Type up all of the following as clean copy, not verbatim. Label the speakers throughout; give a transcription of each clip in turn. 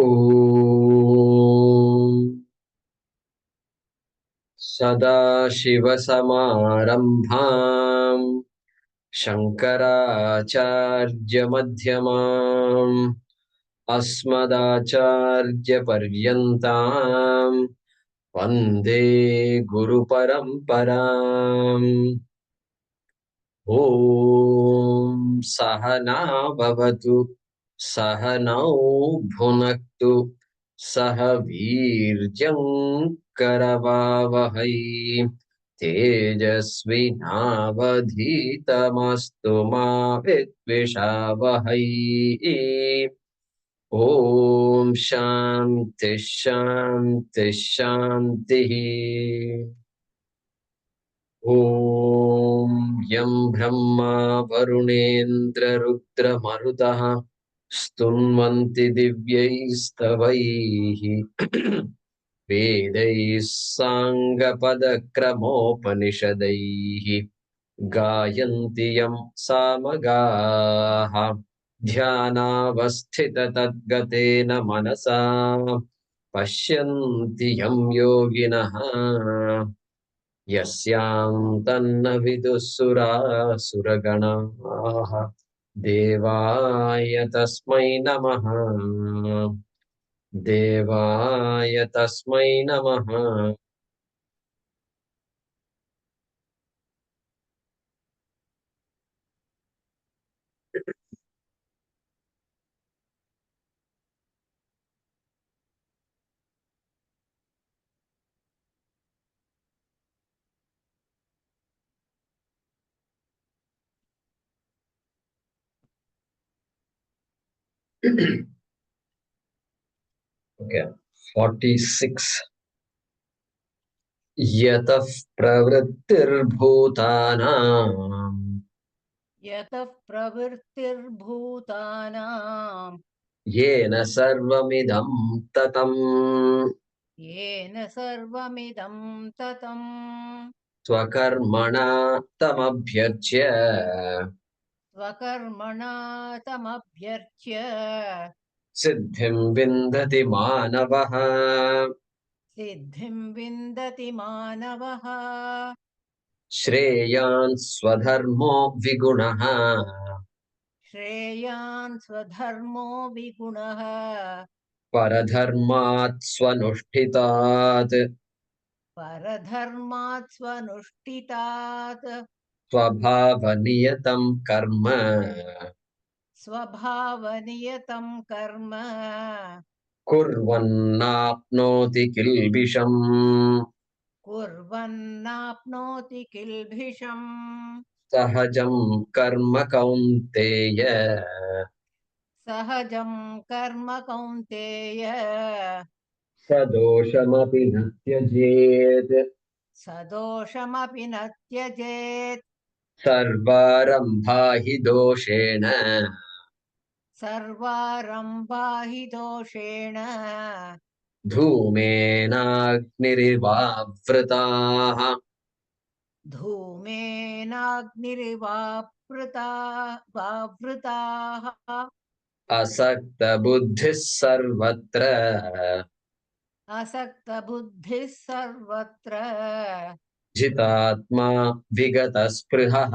Speaker 1: ॐ सदाशिवसमारम्भाम् शङ्कराचार्यमध्यमाम् अस्मदाचार्यपर्यन्ताम् वन्दे गुरुपरम्पराम्। ॐ सहना भवतु सहनौ भुनक्तु सह वीर्यं करवावहै तेजस्विनावधीतमस्तु मा विद्विषावहै। ॐ शान्ति शान्ति शान्तिः। ॐ यं ब्रह्मा वरुणेन्द्ररुद्रमरुतः स्तुन्वन्ति दिव्यैस्तवैः वेदैः साङ्गपदक्रमोपनिषदैः गायन्ति यं सामगाः ध्यानावस्थिततद्गतेन मनसा पश्यन्ति यं योगिनः यस्यां तन्न विदुःसुरासुरगणाः देवाय तस्मै नमः। देवाय तस्मै नमः। Okay. 46 यतः प्रवृत्तिर्भूतानां
Speaker 2: यतः प्रवृत्तिर्भूतानां
Speaker 1: येन सर्वमिदं ततं
Speaker 2: येन सर्वमिदं ततं
Speaker 1: स्वकर्मणा तमभ्यर्च्य
Speaker 2: स्वकर्मणा तमभ्यर्च्य
Speaker 1: सिद्धिं विन्दति मानवः।
Speaker 2: सिद्धिं विन्दति मानवः।
Speaker 1: श्रेयान् स्वधर्मो विगुणः
Speaker 2: श्रेयान् स्वधर्मो विगुणः
Speaker 1: परधर्मात् स्वनुष्ठितात्
Speaker 2: परधर्मात् स्वनुष्ठितात्
Speaker 1: स्वभावनियतं कर्म
Speaker 2: स्वभावनियतं कर्म
Speaker 1: कुर्वन्नाप्नोति किल्बिषम्।
Speaker 2: कुर्वन्नाप्नोति किल्बिषम्।
Speaker 1: सहजं कर्म कौन्तेय
Speaker 2: सहजं कर्म कौन्तेय
Speaker 1: सदोषमपि न त्यजेत्।
Speaker 2: सदोषमपि न त्यजेत्।
Speaker 1: सर्वारम्भा हि दोषेण
Speaker 2: सर्वारम्भा हि दोषेण
Speaker 1: धूमेनाग्निरिवावृताः
Speaker 2: धूमेनाग्निरिवावृताः
Speaker 1: असक्तबुद्धिः सर्वत्र
Speaker 2: असक्तबुद्धिः सर्वत्र
Speaker 1: जितात्मा विगतस्पृहः।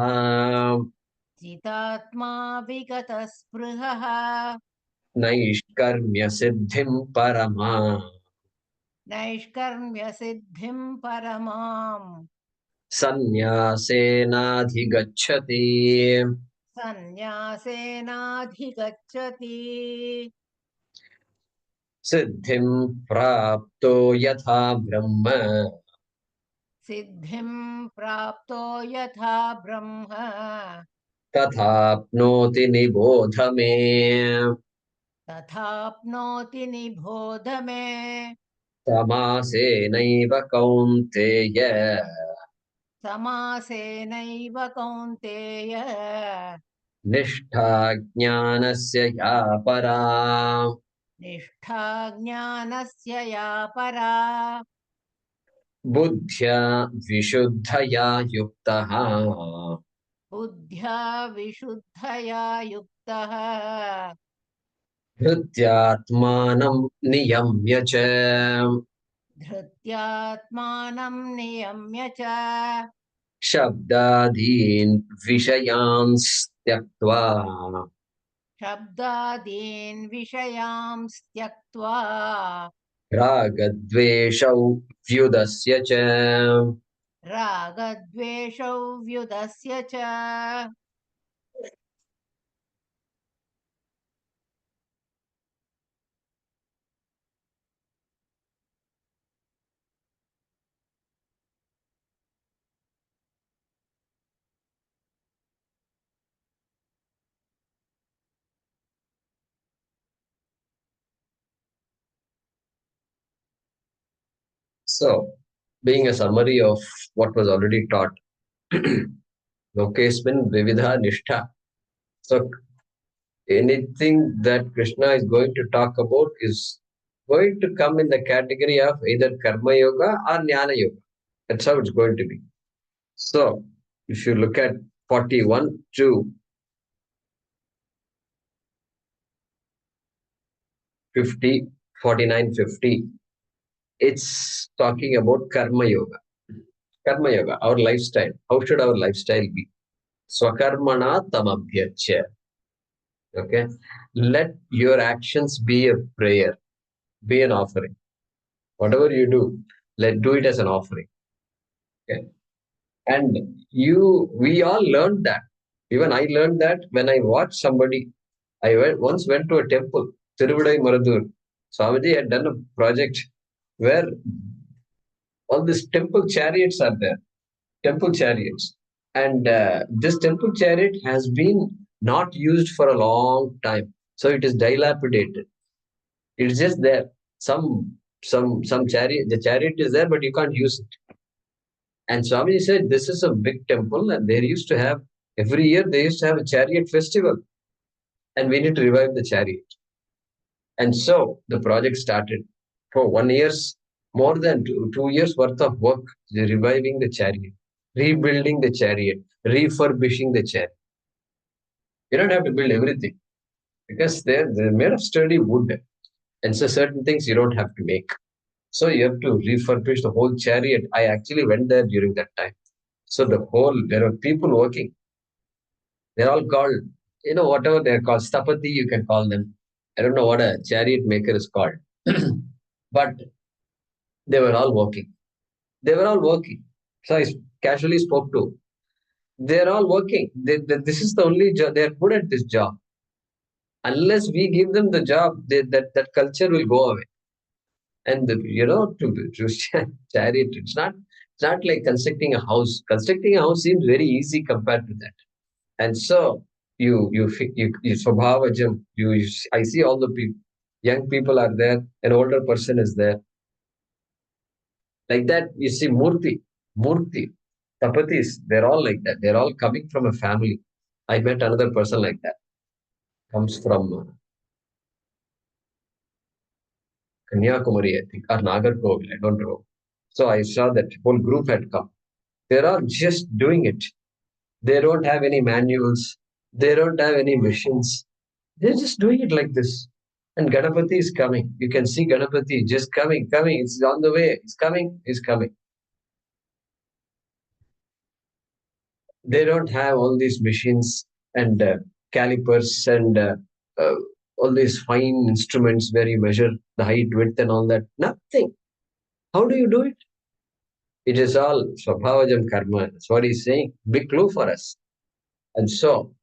Speaker 2: जितात्मा विगतस्पृहः।
Speaker 1: नैष्कर्म्यसिद्धिं परमा
Speaker 2: नैष्कर्म्यसिद्धिं परमाम्
Speaker 1: सन्न्यासेनाधिगच्छति।
Speaker 2: सन्न्यासेनाधिगच्छति।
Speaker 1: सिद्धिं प्राप्तो यथा ब्रह्म
Speaker 2: सिद्धिं प्राप्तो यथा ब्रह्म
Speaker 1: तथाप्नोति निबोध मे।
Speaker 2: तथाप्नोति निबोध मे।
Speaker 1: समासेनैव कौन्तेय
Speaker 2: समासेनैव कौन्तेय
Speaker 1: निष्ठा ज्ञानस्य या परा
Speaker 2: निष्ठा ज्ञानस्य या परा
Speaker 1: बुद्ध्या विशुद्धया युक्तः
Speaker 2: बुद्ध्या विशुद्धया युक्तः
Speaker 1: धृत्यात्मानं नियम्य च
Speaker 2: धृत्यात्मानं नियम्य च
Speaker 1: शब्दादीन् विषयांस् त्यक्त्वा
Speaker 2: शब्दादीन् विषयांस् त्यक्त्वा
Speaker 1: रागद्वेषौ व्युदस्य च
Speaker 2: रागद्वेषौ व्युदस्य च
Speaker 1: So, being a summary of what was already taught, Lokesmin Vividha Nishtha. So, anything that Krishna is going to talk about is going to come in the category of either Karma Yoga or Jnana Yoga. That's how it's going to be. So, if you look at 41 to 50, 49, 50, it's talking about Karma Yoga. Karma Yoga, our lifestyle. How should our lifestyle be? Swakarmana tamabhyachya. Okay. Let your actions be a prayer, be an offering. Whatever you do, do it as an offering. Okay. And we all learned that. Even I learned that when I watched somebody. Once went to a temple, Tiruvadai Maradur. Swamiji had done a project where all these temple chariots are there, temple chariots. And this temple chariot has been not used for a long time. So it is dilapidated. It's just there. Some chariot, the chariot is there, but you can't use it. And Swamiji said, this is a big temple, and they used to have every year they used to have a chariot festival, and we need to revive the chariot. And so the project started for 1 year's more than 2 years worth of work, reviving the chariot, rebuilding the chariot, refurbishing the chariot. You don't have to build everything because they're made of sturdy wood. And so certain things you don't have to make. So you have to refurbish the whole chariot. I actually went there during that time. So there are people working. They're all called, whatever they're called, Stapati, you can call them. I don't know what a chariot maker is called. But they were all working. They were all working. So I casually spoke to. They're all working. This is the only job. They're good at this job. Unless we give them the job, that culture will go away. And to chariot, it's not like constructing a house. Constructing a house seems very easy compared to that. And so you Swabhavajam, I see all the people, young people are there, an older person is there. Like that, you see Murti, Tapatis, they're all like that. They're all coming from a family. I met another person like that. Comes from Kanyakumari, I think, or Nagarkovil, I don't know. So I saw that whole group had come. They're all just doing it. They don't have any manuals. They don't have any machines. They're just doing it like this. And Ganapati is coming. You can see Ganapati just coming. It's on the way. It's coming. They don't have all these machines and calipers and uh, all these fine instruments where you measure the height, width, and all that. Nothing. How do you do it? It is all Swabhavajam Karma. That's what he's saying. Big clue for us. And so,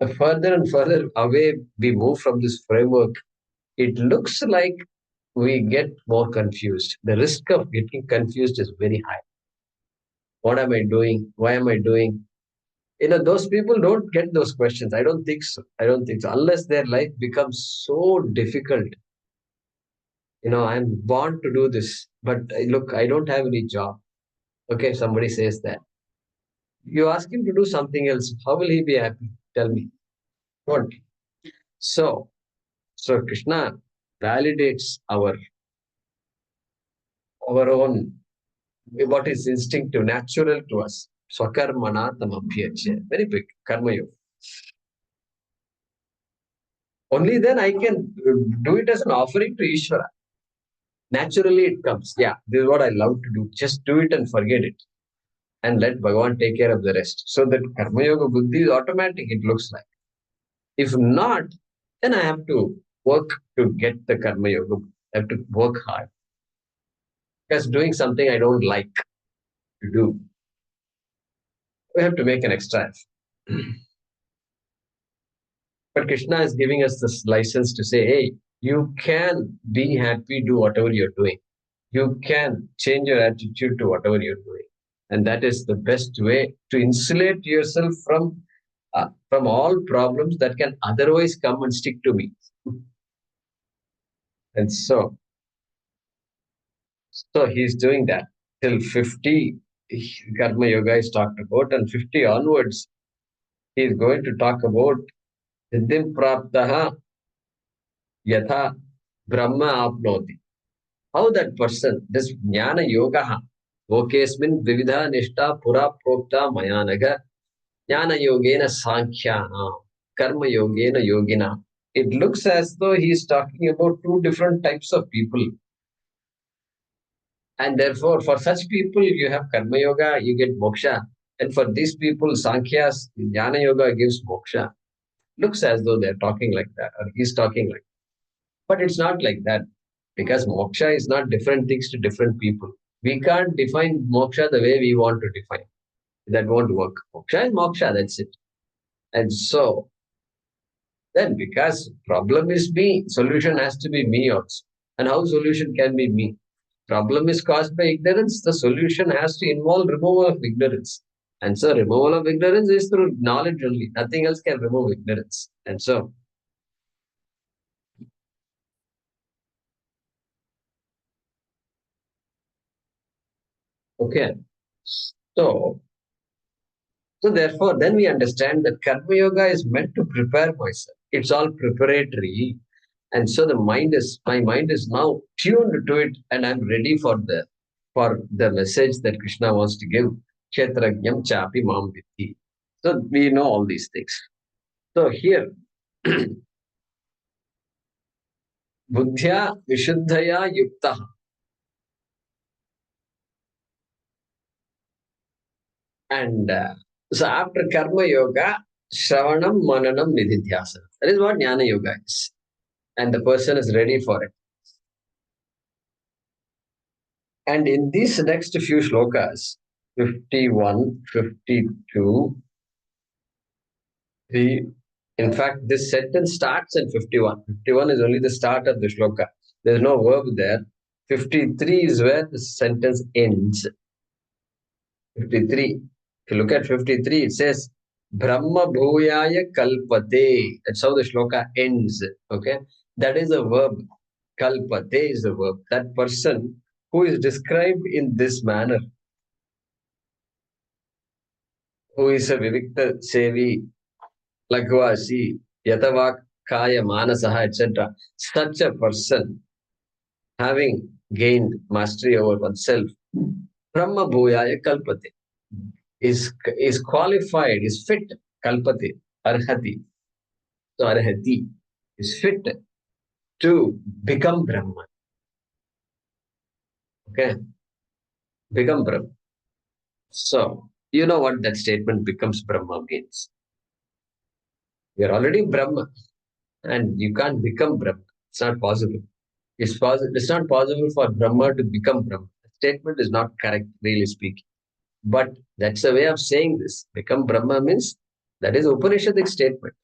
Speaker 1: the further and further away we move from this framework, it looks like we get more confused. The risk of getting confused is very high. What am I doing? Why am I doing? Those people don't get those questions. I don't think so unless their life becomes so difficult. I'm born to do this, but look, I don't have any job. Okay, somebody says that. You ask him to do something else, how will he be happy? Tell me. Won't. So so Krishna validates our own, what is instinctive, natural to us. Swakarmana tamabhyachya, very big karma yoga. Only then I can do it as an offering to Ishvara. Naturally it comes. Yeah, this is what I love to do. Just do it and forget it. And let Bhagavan take care of the rest. So that Karma Yoga Buddhi is automatic, it looks like. If not, then I have to work to get the Karma Yoga. I have to work hard. Because doing something I don't like to do, we have to make an extra effort. But Krishna is giving us this license to say, hey, you can be happy, do whatever you're doing. You can change your attitude to whatever you're doing. And that is the best way to insulate yourself from all problems that can otherwise come and stick to me. And so he's doing that till 50. Karma Yoga is talked about, and 50 onwards, he's going to talk about Siddhim Praptaha Yatha Brahma Apnoti. How that person, this Jnana Yoga, Lokesmin Vividha Nishta Pura Prokta Mayanaga, Jnana Yogena Sankhyana, Karma Yogena Yogina. It looks as though he's talking about two different types of people. And therefore, for such people, you have Karma Yoga, you get moksha. And for these people, Sankhyas, Jnana Yoga gives moksha. Looks as though they're talking like that, or he's talking like that. But it's not like that, because moksha is not different things to different people. We can't define moksha the way we want to define. That won't work. Moksha is moksha, that's it. And so, then because problem is me, solution has to be me also. And how solution can be me? Problem is caused by ignorance. The solution has to involve removal of ignorance. And so removal of ignorance is through knowledge only. Nothing else can remove ignorance. And so, okay. So, so therefore, then we understand that Karma Yoga is meant to prepare myself. It's all preparatory. And so my mind is now tuned to it, and I'm ready for the message that Krishna wants to give. Kshetrajnam chapi mam vitti. So we know all these things. So here, buddhya vishuddhaya yukta. And so after karma yoga, shravanam, mananam, nididhyasana. That is what jnana yoga is. And the person is ready for it. And in these next few shlokas, 51, 52, in fact, this sentence starts in 51. 51 is only the start of the shloka. There's no verb there. 53 is where the sentence ends. 53. If you look at 53, it says, Brahma Bhuyaya Kalpate. That's how the shloka ends. Okay. That is a verb. Kalpate is a verb. That person who is described in this manner, who is a Vivikta Sevi, Lagvasi, Yatavak Kaya Manasaha, etc. Such a person having gained mastery over oneself, Brahma Bhuyaya Kalpate, is qualified, is fit, Kalpate, Arhati. So Arhati is fit to become Brahman. Okay, become Brahma. So, you know what that statement becomes Brahma means. You're already Brahma, and you can't become Brahma. It's not possible. It's not possible for Brahma to become Brahma. The statement is not correct, really speaking. But that's a way of saying this. Become Brahma means that is Upanishadic statement.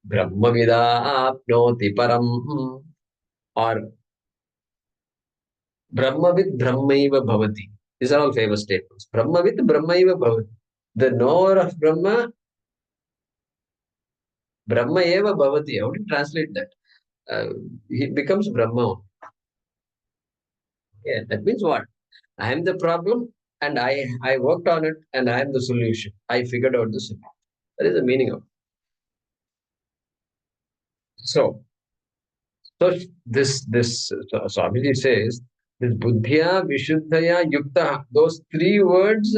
Speaker 1: Brahma vida apnoti param, or Brahmavid Brahmaiva Bhavati. These are all famous statements. Brahmavid Brahmaiva Bhavati. The knower of Brahma, Brahma Eva Bhavati. How do you translate that? He becomes Brahma. Yeah, that means what? I am the problem, and I worked on it, and I am the solution. I figured out the solution. That is the meaning of it. So, so Swamiji says, this buddhya, vishuddhaya, yukta, those three words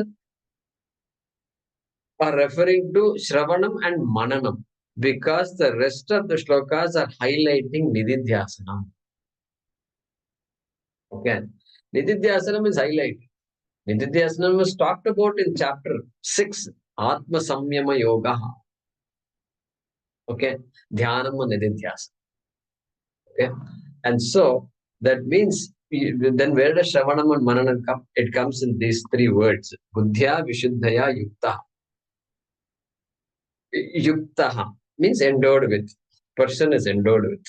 Speaker 1: are referring to Shravanam and Mananam. because the rest of the shlokas are highlighting Nididhyasanam. Okay. Nididhyasanam is highlighted. Nididhyasanam was talked about in chapter 6, Atma Samyama Yoga. Okay. Dhyanam and Nididhyasana. Okay. And so that means then where does Shravanam and Mananam come? It comes in these three words. Buddhya Vishuddhaya Yukta. Yuktaha means endowed with. Person is endowed with.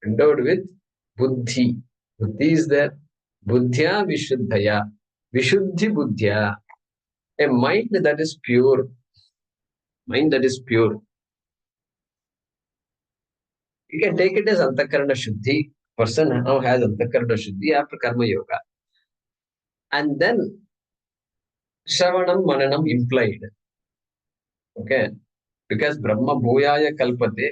Speaker 1: Endowed with buddhi. Buddhi is there. Buddhya Vishuddhaya. Vishuddhi Buddhya. A mind that is pure. Mind that is pure. You can take it as Antakarana Shuddhi. Person now has Antakarana Shuddhi after Karma Yoga. And then Shravanam Mananam implied. Okay. Because Brahma Bhuyaya Kalpate,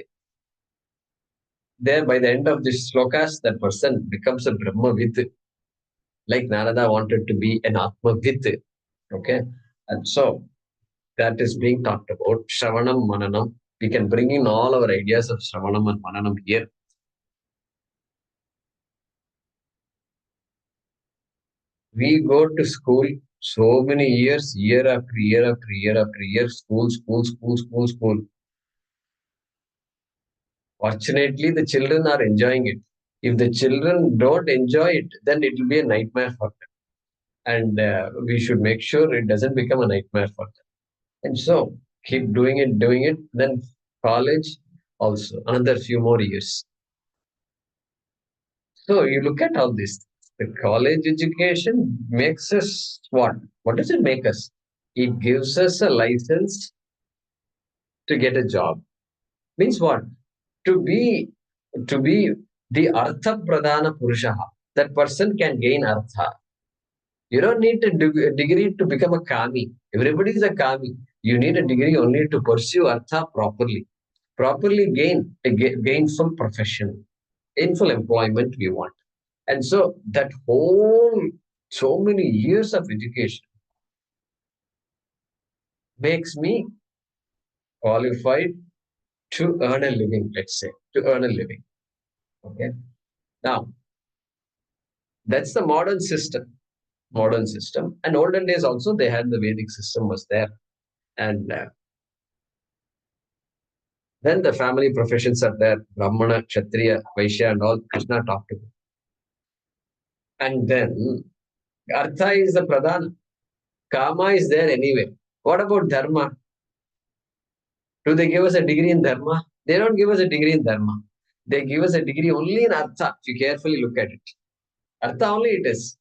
Speaker 1: there by the end of this slokas, that person becomes a Brahma with, like Narada wanted to be an Atma with. Okay. And so that is being talked about. Shravanam Mananam. We can bring in all our ideas of Shravanam and Mananam here. We go to school so many years, year after year after year after year, school. Fortunately, the children are enjoying it. If the children don't enjoy it, then it will be a nightmare for them. And we should make sure it doesn't become a nightmare for them. And so keep doing it. Then college also, another few more years. So you look at all this. The college education makes us what? What does it make us? It gives us a license to get a job. Means what? To be the Artha Pradhana Purushaha. That person can gain Artha. You don't need a degree to become a Kami. Everybody is a Kami. You need a degree only to pursue Artha properly. Properly gain a gainful profession, gainful employment we want. And so that whole, so many years of education makes me qualified to earn a living, let's say, to earn a living. Okay. Now, that's the modern system. Modern system. And olden days also, they had the Vedic system was there. And then the family professions are there. Brahmana, Kshatriya, Vaishya and all. Krishna talked about. And then Artha is the Pradhana. Kama is there anyway. What about Dharma? Do they give us a degree in Dharma? They don't give us a degree in Dharma. They give us a degree only in Artha, if you carefully look at it. Artha only it is.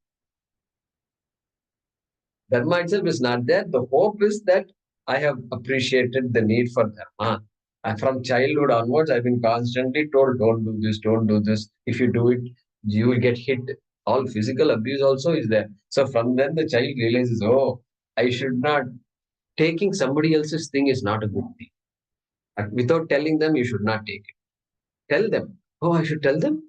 Speaker 1: Dharma itself is not there. The hope is that I have appreciated the need for Dharma. And from childhood onwards, I've been constantly told, don't do this, don't do this. If you do it, you will get hit. All physical abuse also is there. So from then the child realizes, oh, I should not, taking somebody else's thing is not a good thing. Without telling them, you should not take it. Tell them. Oh, I should tell them?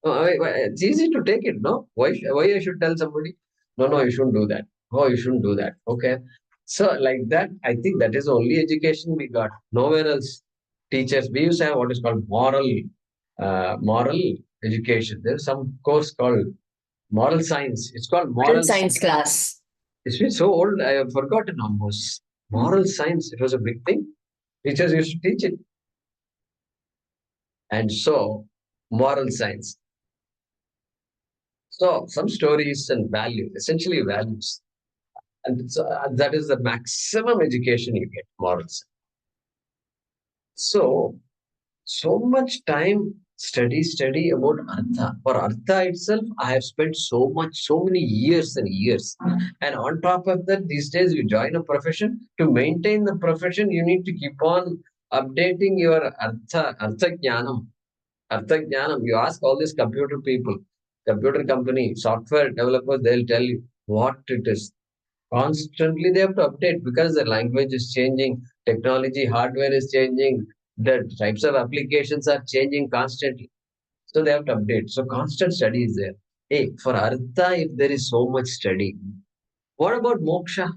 Speaker 1: Oh, it's easy to take it, no? Why I should tell somebody? No, you shouldn't do that. Oh, you shouldn't do that. Okay. So like that, I think that is the only education we got. Nowhere else. Teachers, we used to have what is called moral education. There's some course called moral science. It's called
Speaker 3: Moral
Speaker 1: moral
Speaker 3: science class.
Speaker 1: It's been so old, I have forgotten almost. Moral science, it was a big thing. Teachers used to teach it. And so, moral science. So, some stories and values, essentially values. And so, that is the maximum education you get, morals. So much time study about Artha. For Artha itself, I have spent so many years and years. And on top of that, these days you join a profession. To maintain the profession, you need to keep on updating your Artha Jnanam. Artha Jnanam. You ask all these computer people, computer company, software developers, they'll tell you what it is. Constantly they have to update because the language is changing, technology, hardware is changing, the types of applications are changing constantly. So they have to update. So constant study is there. Hey, for Artha, if there is so much study, what about moksha?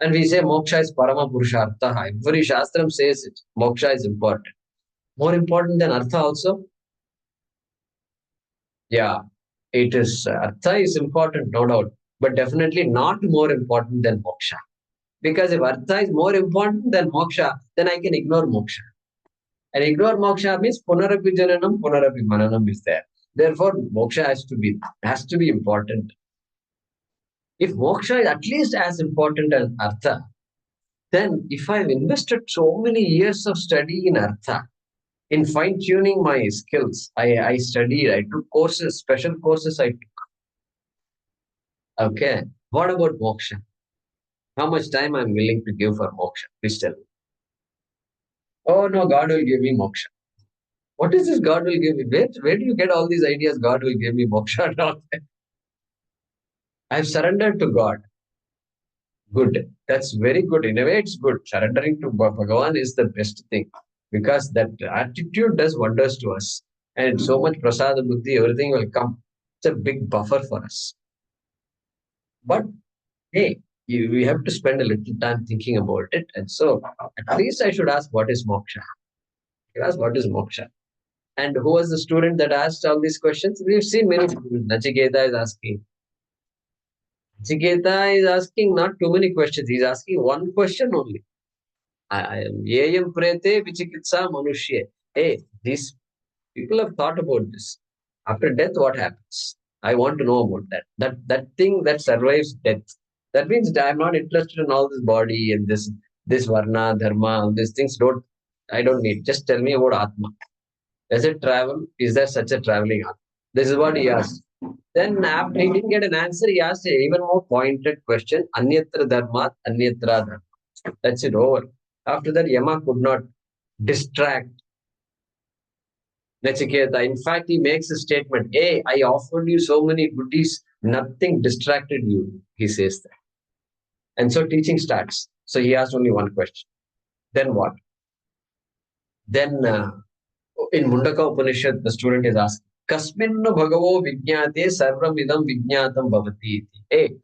Speaker 1: And we say moksha is parama purushartha. Every shastram says it. Moksha is important. More important than artha also? Yeah, it is. Artha is important, no doubt, but definitely not more important than moksha. Because if artha is more important than moksha, then I can ignore moksha. And ignore moksha means punarapi jananam, punarapi mananam is there. Therefore, moksha has to be important. If moksha is at least as important as artha, then if I've invested so many years of study in artha, in fine tuning my skills, I studied, I took courses, special courses I took. Okay. What about moksha? How much time I'm willing to give for moksha? Please tell me. Oh no, God will give me moksha. What is this God will give me? Where do you get all these ideas? God will give me moksha and all that? I've surrendered to God. Good. That's very good. In a way, it's good. Surrendering to Bhagavan is the best thing because that attitude does wonders to us. And so much prasada buddhi, everything will come. It's a big buffer for us. But hey, we have to spend a little time thinking about it. And so at least I should ask, what is moksha? You ask, what is moksha? And who was the student that asked all these questions? We've seen many students. Nachiketa is asking. Nachiketa is asking not too many questions. He's asking one question only. I am Yayam Prete Vichikitsa Manushya. Hey, these people have thought about this. After death, what happens? I want to know about that. That thing that survives death. That means I'm not interested in all this body and this varna, dharma, all these things. I don't need. Just tell me about Atma. Does it travel? Is there such a traveling Atma? This is what he asked. Then after he didn't get an answer, he asked an even more pointed question. Anyatra dharma, anyatra dharma. That's it over. After that, Yama could not distract Nachiketa. In fact, he makes a statement. Hey, I offered you so many goodies, nothing distracted you. He says that. And so teaching starts. So he asked only one question. Then what? Then in Mundaka Upanishad, the student is asked, Kasminnu Bhagavo Vijñate Sarvam Idam Vijñatam Bhavati. Hey,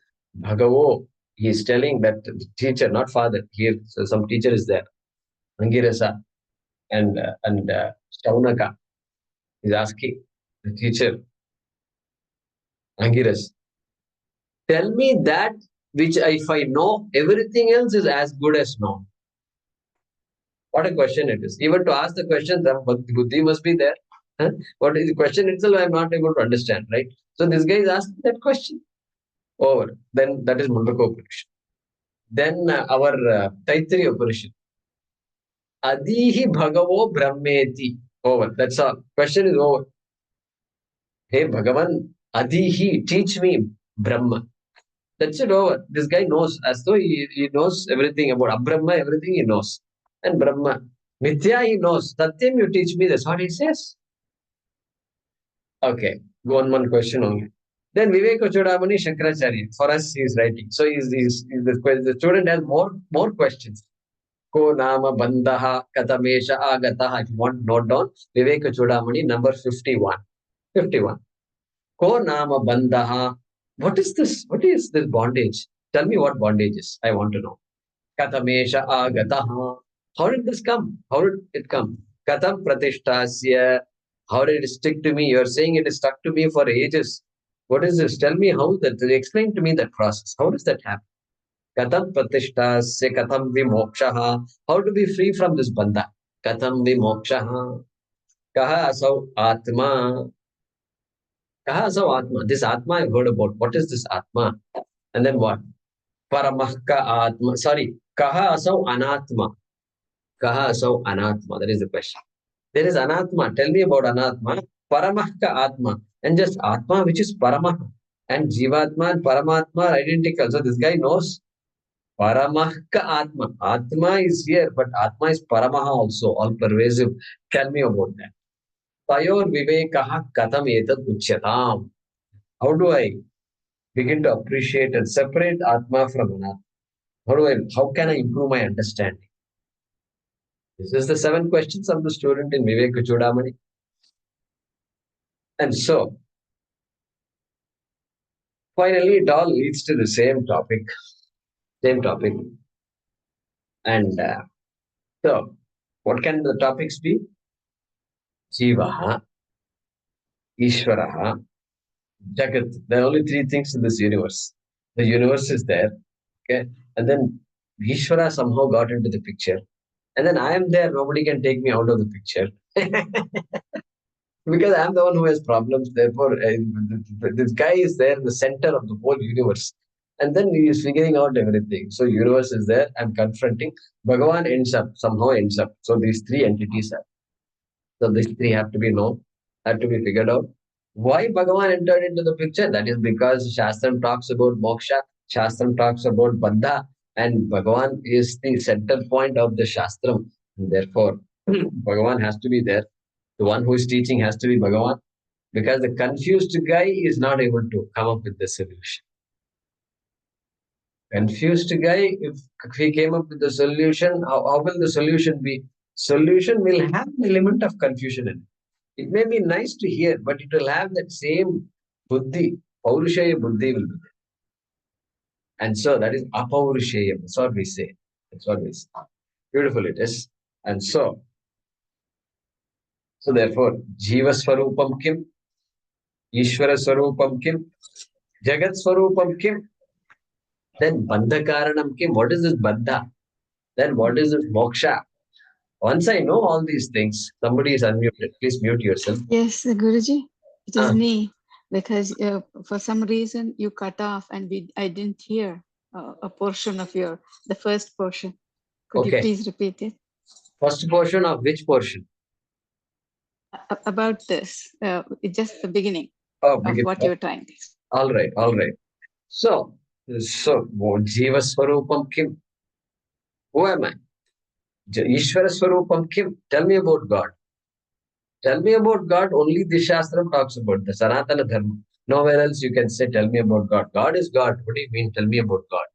Speaker 1: Bhagavo, he is telling that the teacher, not father, here, so some teacher is there, Angirasa and Shaunaka is asking the teacher, Angiras, tell me that which if I know, everything else is as good as known. What a question it is. Even to ask the question, the buddhi must be there. Huh? What is the question itself? I'm not able to understand, right? So this guy is asking that question. Over. Then that is Mundaka Upanishad. Then our Taittiriya Upanishad. Adihi Bhagavo Brahmeti. Over. That's all. Question is over. Hey Bhagavan, Adihi, teach me Brahma. That's it over. This guy knows as though he knows everything about Abrahma, everything he knows. And Brahma. Mithya he knows. Satyam, you teach me. That's what he says. Okay. Go on one question only. Then Vivek Chodamani Shankaracharya. For us, he is writing. So the student has more questions. Ko nama bandaha katamesha agataha. If you want to note down, Vivek Chodamani, number 51. 51. Ko nama bandaha. What is this? What is this bondage? Tell me what bondage is. I want to know. Katamesha agataha. How did this come? How did it come? Katam pratishtasya. How did it stick to me? You're saying it is stuck to me for ages. What is this? Tell me how that. Explain to me that process. How does that happen? Katam pratishtasya katam vimokshaha. How to be free from this bandha? Katam vimokshaha. Kaha asau atma. Kaha asau atma. This atma I've heard about. What is this atma? And then what? Paramahka atma. Sorry. Kaha asau anatma. Kaha asau anatma. That is the question. There is anatma. Tell me about anatma. Paramahka atma. And just atma, which is paramaha. And jivatma and paramatma are identical. So this guy knows paramahka atma. Atma is here, but atma is paramaha also, all pervasive. Tell me about that. Tayor vivekaha katam etat uchyatam. How do I begin to appreciate and separate atma from anatma? How can I improve my understanding? This is the 7 questions of the student in Vivek Chudamani. And so, finally, it all leads to the same topic. Same topic. And so, what can the topics be? Jivaha, Ishvaraha, Jagat. There are only three things in this universe. The universe is there, okay, and then Ishvara somehow got into the picture, and then I am there. Nobody can take me out of the picture because I'm the one who has problems. Therefore, this guy is there in the center of the whole universe, and then he is figuring out everything. So, universe is there. I'm confronting. Bhagavan somehow ends up. So these three entities are. So these three have to be known, have to be figured out. Why Bhagavan entered into the picture? That is because Shastram talks about moksha, Shastram talks about Bandha, and Bhagavan is the center point of the Shastram. And therefore, Bhagavan has to be there. The one who is teaching has to be Bhagavan, because the confused guy is not able to come up with the solution. Confused guy, if he came up with the solution, how will the solution be? Solution will have an element of confusion in it. It may be nice to hear, but it will have that same buddhi, paurushaya buddhi will be there. And so that is apaurushaya. That's what we say. That's what we say. Beautiful it is. And so therefore, Jiva Swarupam Kim, Ishvara Swarupam Kim, Jagat Swarupam Kim, then Bandha Karanam Kim. What is this Bandha? Then what is this Moksha? Once I know all these things, somebody is unmuted. Please mute yourself.
Speaker 3: Yes, Guruji, it is
Speaker 1: Ah.
Speaker 3: me because for some reason you cut off and I didn't hear a portion of the first portion. Could you
Speaker 1: Okay.
Speaker 3: please repeat it?
Speaker 1: First portion of which portion?
Speaker 3: About this, it's just the beginning
Speaker 1: Oh,
Speaker 3: of what you're trying to explain.
Speaker 1: all right, all right. So Jiva Swarupam Kim. Who am I? Ishvara Swarupam Kim. Tell me about God. Tell me about God. Only the Shastram talks about the Sanatana Dharma. Nowhere else you can say, tell me about God. God is God. What do you mean, tell me about God?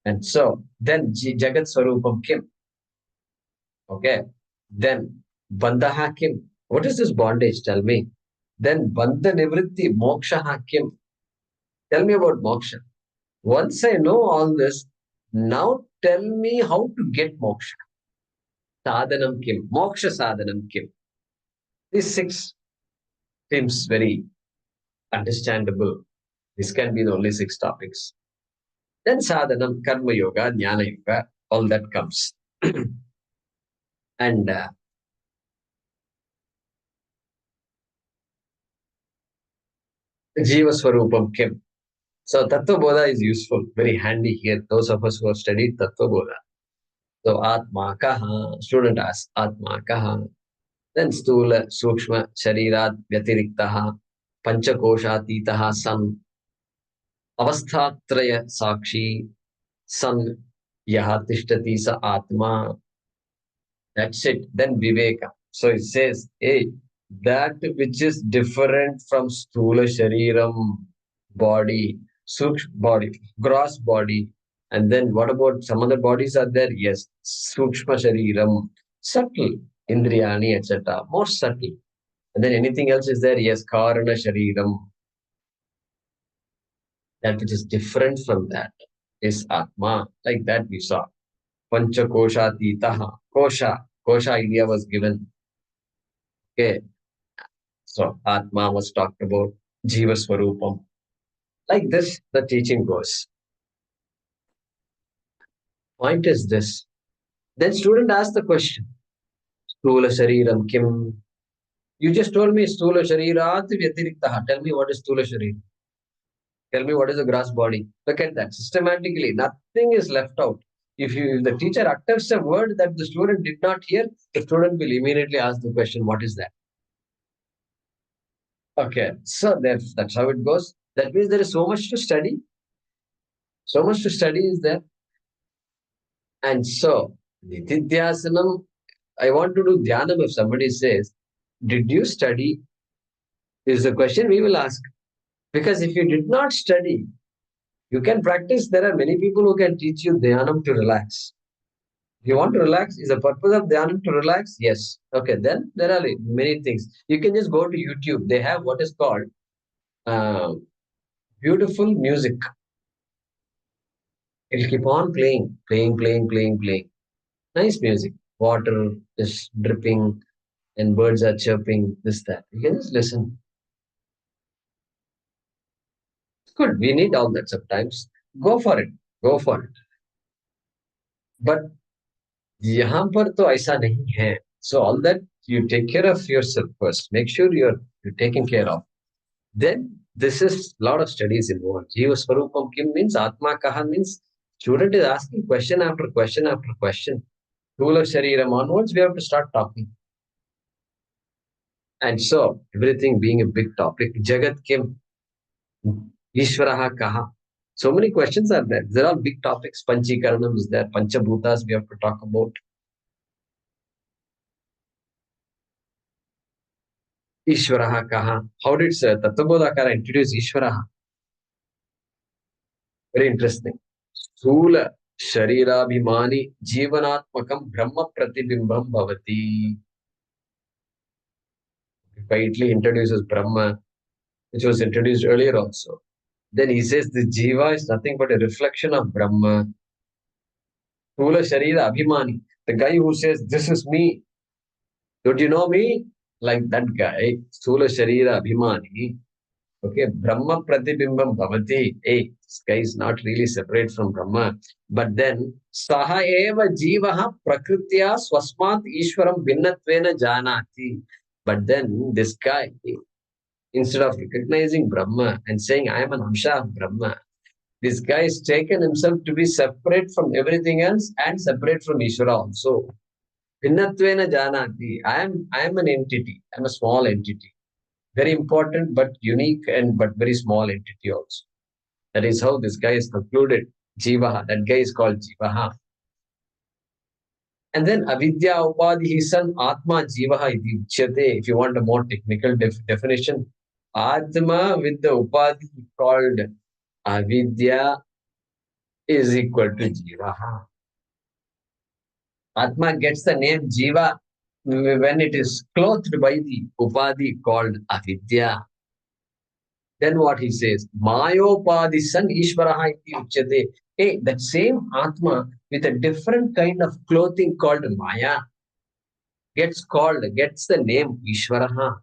Speaker 1: And so then Jagat Swarupam Kim. Okay. Then Bandha Kim. What is this bondage? Tell me. Then Bandha Nivritti Moksha Kim. Tell me about moksha. Once I know all this, now tell me how to get moksha. Sadhanam Kim. Moksha Sadhanam Kim. These six seems very understandable. This can be the only six topics. Then sadhanam, karma yoga, jnana yoga, all that comes. And Jiva Swarupam Kim. So Tattva Bodha is useful, very handy here. Those of us who have studied Tattva Bodha. So Atma Kaha, student asks Atma Kaha. Then Stula, Sukshma, Sharirat, Vyatiriktaha, Panchakoshatitaha, San, Avasthatraya Sakshi, San, Yaha Tishtati Sa Atma. That's it. Then Viveka. So it says, hey, that which is different from Stula Shariram, body, Suksh body, gross body. And then what about some other bodies are there? Yes, Sukshma Shariram, subtle, Indriyani, etc. More subtle. And then anything else is there? Yes, Karana Shariram. That which is different from that is Atma. Like that we saw. Pancha Kosha Titaha. Kosha idea was given. Okay. So Atma was talked about. Jiva Swarupam. Like this, the teaching goes. Point is this. Then student asked the question. Stula Shariram Kim. You just told me Stula Sharirat Vyatiriktaha. Tell me what is Stula Shariram. Tell me what is a gross body. Look at that. Systematically, nothing is left out. If the teacher utters a word that the student did not hear, the student will immediately ask the question, what is that? Okay, so that's how it goes. That means there is so much to study. So much to study is there. And so, Nitidhyasanam, I want to do dhyanam if somebody says, did you study? Is the question we will ask. Because if you did not study, you can practice. There are many people who can teach you dhyanam to relax. If you want to relax, is the purpose of dhyanam to relax? Yes. Okay, then there are many things. You can just go to YouTube. They have what is called beautiful music. It'll keep on playing, playing, playing, playing, playing. Nice music. Water is dripping and birds are chirping, this, that. You can just listen. It's good. We need all that sometimes. Go for it. Go for it. But यहाँ पर तो ऐसा नहीं है. So all that you take care of yourself first. Make sure you're taken care of. Then this is a lot of studies involved. Jiva Swarupam Kim means Atma Kaha means student is asking question after question after question. Thula Shariram onwards, we have to start talking. And so everything being a big topic. Jagat Kim, Ishvaraha Kaha. So many questions are there. They're all big topics. Panchikaranam is there. Panchabhutas we have to talk about. Ishvaraha Kaha. How did Tattvabodhakara introduce Ishvaraha? Very interesting. Sthula Sharirabhimani Jivanatmakam Brahma Pratibhimbam Bhavati. Quietly introduces Brahma, which was introduced earlier also. Then he says the Jiva is nothing but a reflection of Brahma. Sthula Sharira Abhimani. The guy who says, this is me. Don't you know me? Like that guy, Sthula Sharira Abhimani. Okay, Brahma Pratibhimbam Bhavati. Hey, this guy is not really separate from Brahma. But then, Saha eva Jivaha Prakritya Swasmat Ishwaram Bhinnatvena Janati. But then, this guy, instead of recognizing Brahma and saying, I am an Amsha of Brahma, this guy has taken himself to be separate from everything else and separate from Ishvara also. Bhinnatvena Janati. I am an entity. I am a small entity. Very important but unique and but very small entity also. That is how this guy is concluded. Jivaha. That guy is called Jivaha. And then Avidya Upadhi San Atma Jivaha iti uchyate. If you want a more technical definition, Atma with the Upadhi called Avidya is equal to Jivaha. Atma gets the name Jiva when it is clothed by the Upadhi called Avidya. Then what he says, Mayopadi san Ishvaraha iti uchyate. Hey, that same Atma with a different kind of clothing called Maya gets the name Ishvaraha.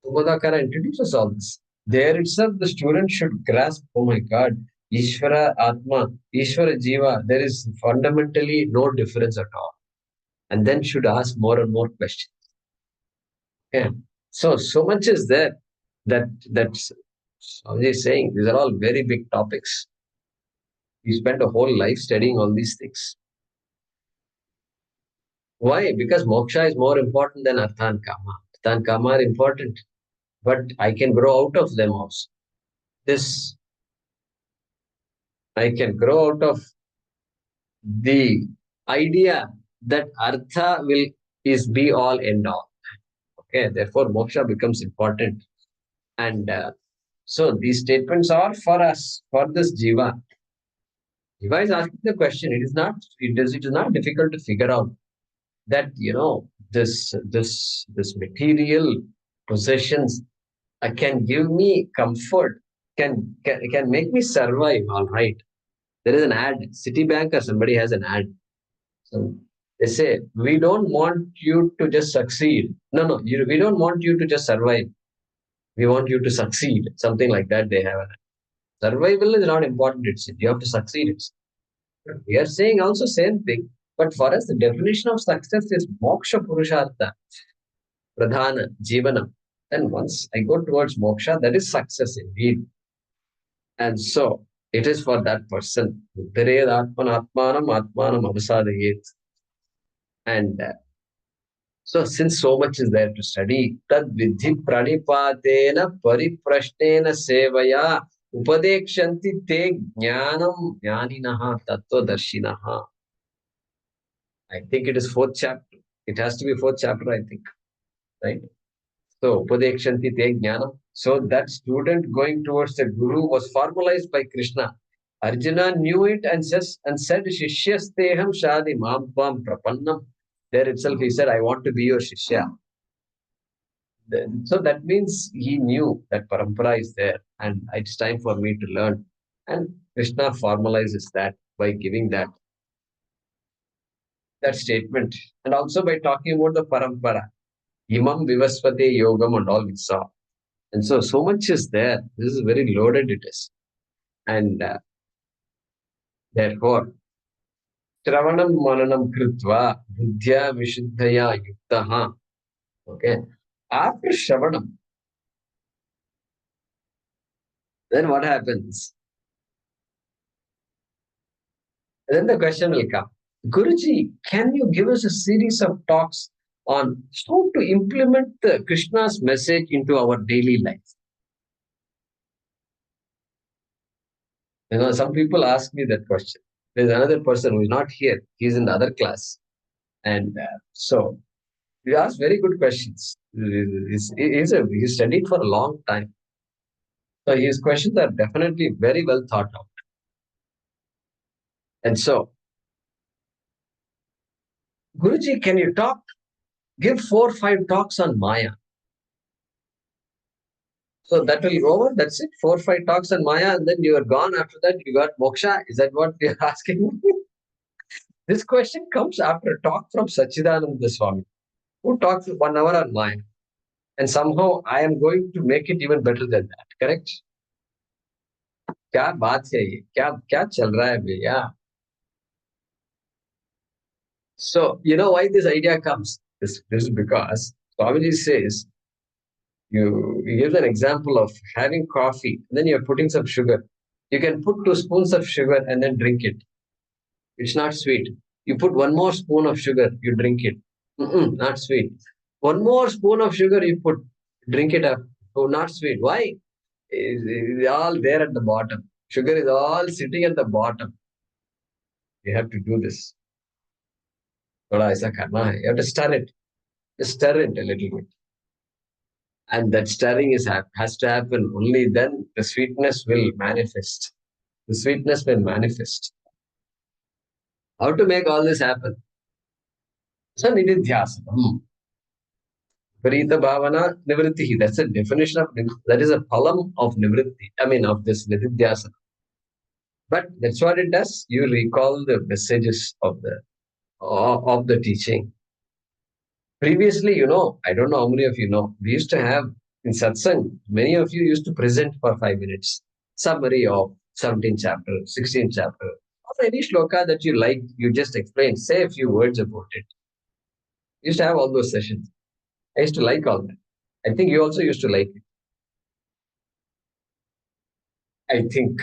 Speaker 1: Bodhakara introduces all this. There itself, the student should grasp, oh my God, Ishvara Atma, Ishvara Jiva, there is fundamentally no difference at all. And then should ask more and more questions. Okay. So much is there that's Swami is saying. These are all very big topics. We spend a whole life studying all these things. Why? Because moksha is more important than artha and kama. Artha and kama are important, but I can grow out of them also. I can grow out of the idea that artha is be all end all. Okay, therefore moksha becomes important. And so these statements are for us, for this jiva. Jiva is asking the question. It is not difficult to figure out that this material possessions can give me comfort, can make me survive. All right. There is an ad. Citibank or somebody has an ad. So they say, we don't want you to just succeed. No, we don't want you to just survive. We want you to succeed. Something like that they have. Survival is not important. You have to succeed. We are saying also same thing. But for us, the definition of success is moksha purushartha, pradhana, jivanam. And once I go towards moksha, that is success indeed. And so it is for that person. And so since so much is there to study, tad vidhi pranipatena pariprashnena sevaya upadekshanti te jnanam jnaninaha tattvadarshinaha. I think it is fourth chapter. It has to be fourth chapter, I think. Right? So, Upadekshanti te jnanam. So, that student going towards the guru was formalized by Krishna. Arjuna knew it and said, Shishyasteham shadi mam tvam prapannam. There itself he said, I want to be your Shishya. So that means he knew that parampara is there and it's time for me to learn. And Krishna formalizes that by giving that. that statement. And also by talking about the parampara, imam vivasvate yogam and all we saw. And so much is there. This is very loaded it is. And therefore, Shravanam Mananam Kritva Buddhya Vishuddhaya Yuktaha. Okay. After Shravanam, then what happens? Then the question will come. Guruji, can you give us a series of talks on how to implement the Krishna's message into our daily life? Some people ask me that question. There's another person who is not here. He's in the other class. And so he asked very good questions. He studied for a long time. So his questions are definitely very well thought out. And so, Guruji, can you give 4 or 5 talks on Maya? So that will go over. That's it. 4 or 5 talks on Maya, and then you are gone. After that, you got moksha. Is that what you're asking? This question comes after a talk from Sachidananda Swami, who talks 1 hour on Maya. And somehow I am going to make it even better than that. Correct? क्या बात है ये? क्या चल रहा है भैया? So, you know why this idea comes? This is because Swamiji says, he gives an example of having coffee, then you're putting some sugar. You can put 2 spoons of sugar and then drink it. It's not sweet. You put 1 more spoon of sugar, you drink it. Not sweet. 1 more spoon of sugar, you drink it up. Oh, not sweet. Why? It's all there at the bottom. Sugar is all sitting at the bottom. You have to do this. You have to stir it. Just stir it a little bit. And that stirring has to happen. Only then the sweetness will manifest. The sweetness will manifest. How to make all this happen? So, nididhyasana. Parita bhavana nivritti. That's a definition of that is a phalam of nivritti. Of this nididhyasana. But that's what it does. You recall the messages of the teaching. Previously, I don't know how many of you know, we used to have in satsang, many of you used to present for 5 minutes, summary of 17th chapter, 16th chapter, or any shloka that you like, you just explain, say a few words about it. We used to have all those sessions. I used to like all that. I think you also used to like it. I think.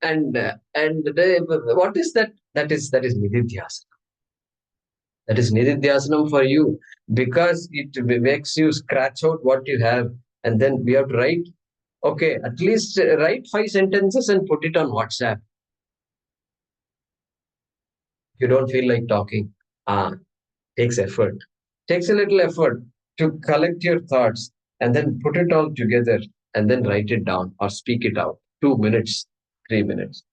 Speaker 1: And what is that? That is nididhyasana. That is nididhyasanam for you, because it makes you scratch out what you have, and then we have to write. Okay, at least write 5 sentences and put it on WhatsApp. You don't feel like talking. Takes effort. Takes a little effort to collect your thoughts and then put it all together and then write it down or speak it out. 2 minutes, 3 minutes.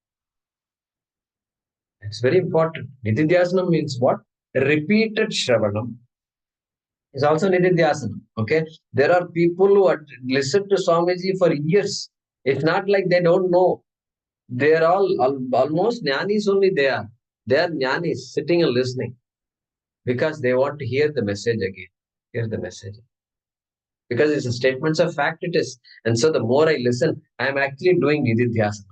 Speaker 1: It's very important. Nididhyasanam means what? Repeated Shravanam is also nididhyasana. Okay, there are people who listen to Swamiji for years. It's not like they don't know. They are almost jnanis only. They are jnanis sitting and listening because they want to hear the message again. Hear the message because it's a statements of fact. It is, and so the more I listen, I am actually doing nididhyasana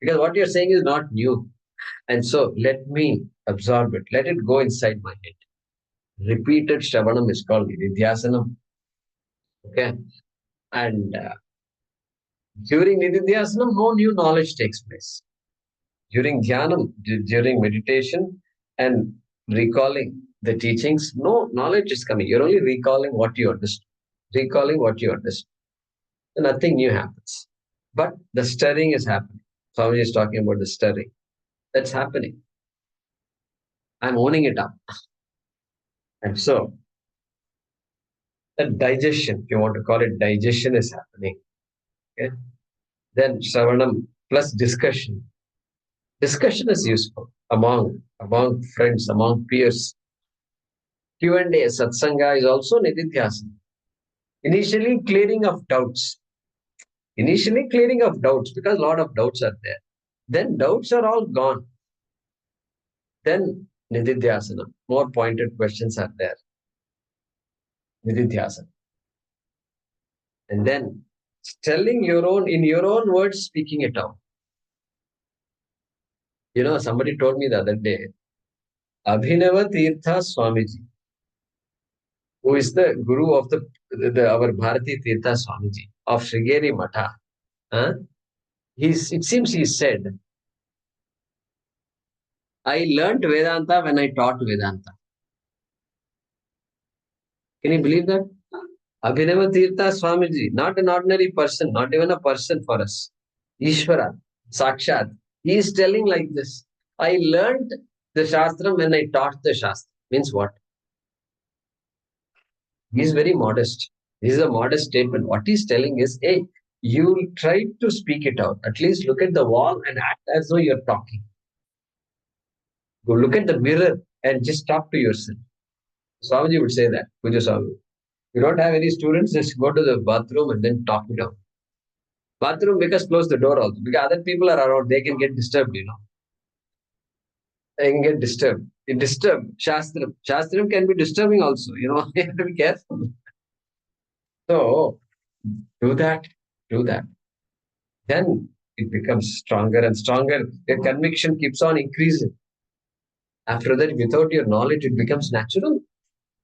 Speaker 1: because what you're saying is not new, and so let me absorb it. Let it go inside my head. Repeated Shravanam is called nididhyasanam. Okay. And during nididhyasanam, no new knowledge takes place. During dhyanam, during meditation and recalling the teachings, no knowledge is coming. You're only recalling what you understood. Recalling what you understood. So nothing new happens. But the stirring is happening. Swami is talking about the stirring. That's happening. I'm owning it up. And so, the digestion, if you want to call it digestion, is happening. Okay? Then Shravanam plus discussion. Discussion is useful among friends, among peers. Q&A, satsanga is also nididhyasana. Initially clearing of doubts. Because a lot of doubts are there. Then doubts are all gone. Then Nididhyasana. More pointed questions are there. Nididhyasana. And then telling in your own words, speaking it out. Somebody told me the other day, Abhinava Tirtha Swamiji, who is the guru of our Bharati Tirtha Swamiji of Srigeri Matha. It seems he said, I learnt Vedanta when I taught Vedanta. Can you believe that? Abhinava Tirtha Swamiji, not an ordinary person, not even a person for us. Ishvara, Sakshat. He is telling like this. I learnt the Shastra when I taught the Shastra. Means what? He is very modest. This is a modest statement. What he's telling is, hey, you try to speak it out. At least look at the wall and act as though you're talking. Go look at the mirror and just talk to yourself. Swamiji would say that, Puja Swami. You don't have any students, just go to the bathroom and then talk it out. Bathroom, because close the door also. Because other people are around, they can get disturbed, They can get disturbed. It disturbed. Shastram can be disturbing also, You have to be careful. So, do that. Then it becomes stronger and stronger. Your conviction keeps on increasing. After that, without your knowledge, it becomes natural.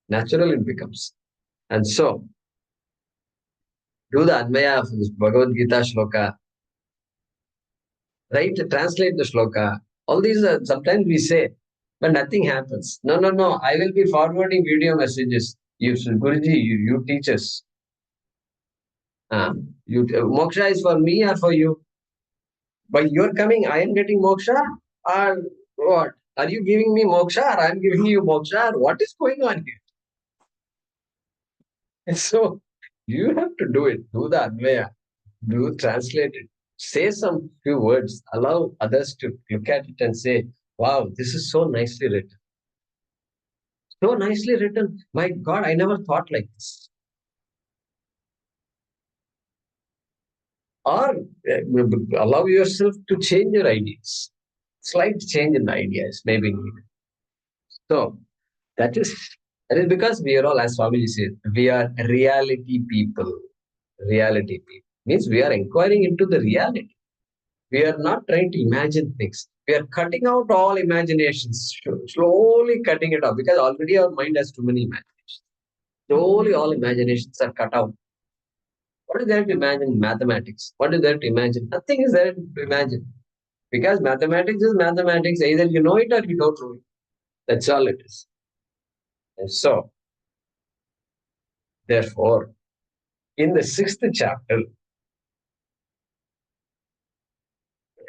Speaker 1: Natural it becomes. And so, do the Adhyaya of this Bhagavad Gita Shloka. Right? Translate the Shloka. All these are, sometimes we say, but nothing happens. No. I will be forwarding video messages. Guruji, you teach us. Moksha is for me or for you? By your coming, I am getting moksha? Or what? Are you giving me moksha or I am giving you moksha? What is going on here? And so you have to do it. Do the Adhyaya. Do translate it. Say some few words. Allow others to look at it and say, wow, this is so nicely written. So nicely written. My God, I never thought like this. Or allow yourself to change your ideas. Slight change in the ideas may be needed. So that is because we are all, as Swamiji says, we are reality people. Reality people means we are inquiring into the reality. We are not trying to imagine things. We are cutting out all imaginations, slowly cutting it off, because already our mind has too many imaginations. Slowly all imaginations are cut out. What is there to imagine? Mathematics. What is there to imagine? Nothing is there to imagine. Because mathematics is mathematics. Either you know it or you don't know it. That's all it is. And so, therefore, in the 6th chapter,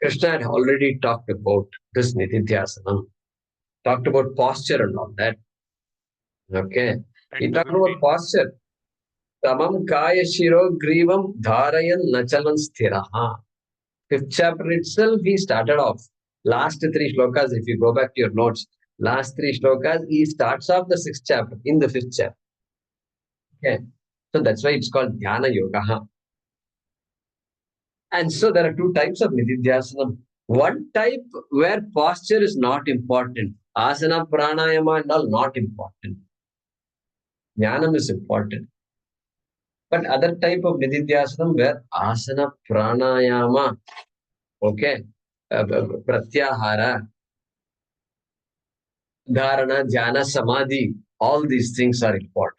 Speaker 1: Krishna had already talked about this Nididhyasana, talked about posture and all that. Okay. He talked about posture. Tamam kaya shiro grivam dharayan nachalan sthiraha. 5th chapter itself, he started off. Last 3 shlokas, if you go back to your notes, last 3 shlokas, he starts off the 6th chapter in the 5th chapter. Okay. So that's why it's called Dhyana Yoga. And so there are 2 types of Nididhyasana. One type where posture is not important. Asana, pranayama and all not important. Jnanam is important. But other type of Nididhyasana where asana, pranayama, okay, pratyahara, dharana, jhana, samadhi, all these things are important.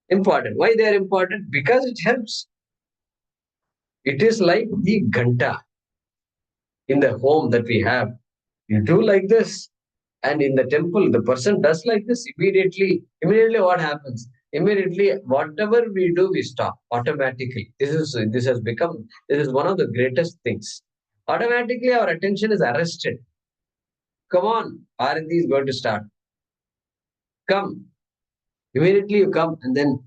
Speaker 1: Important. Why they are important? Because it helps. It is like the ghanta in the home that we have. You do like this, and in the temple, the person does like this. Immediately, what happens? Immediately, whatever we do, we stop automatically. This is one of the greatest things. Automatically, our attention is arrested. Come on, Arati is going to start. Come. Immediately you come, and then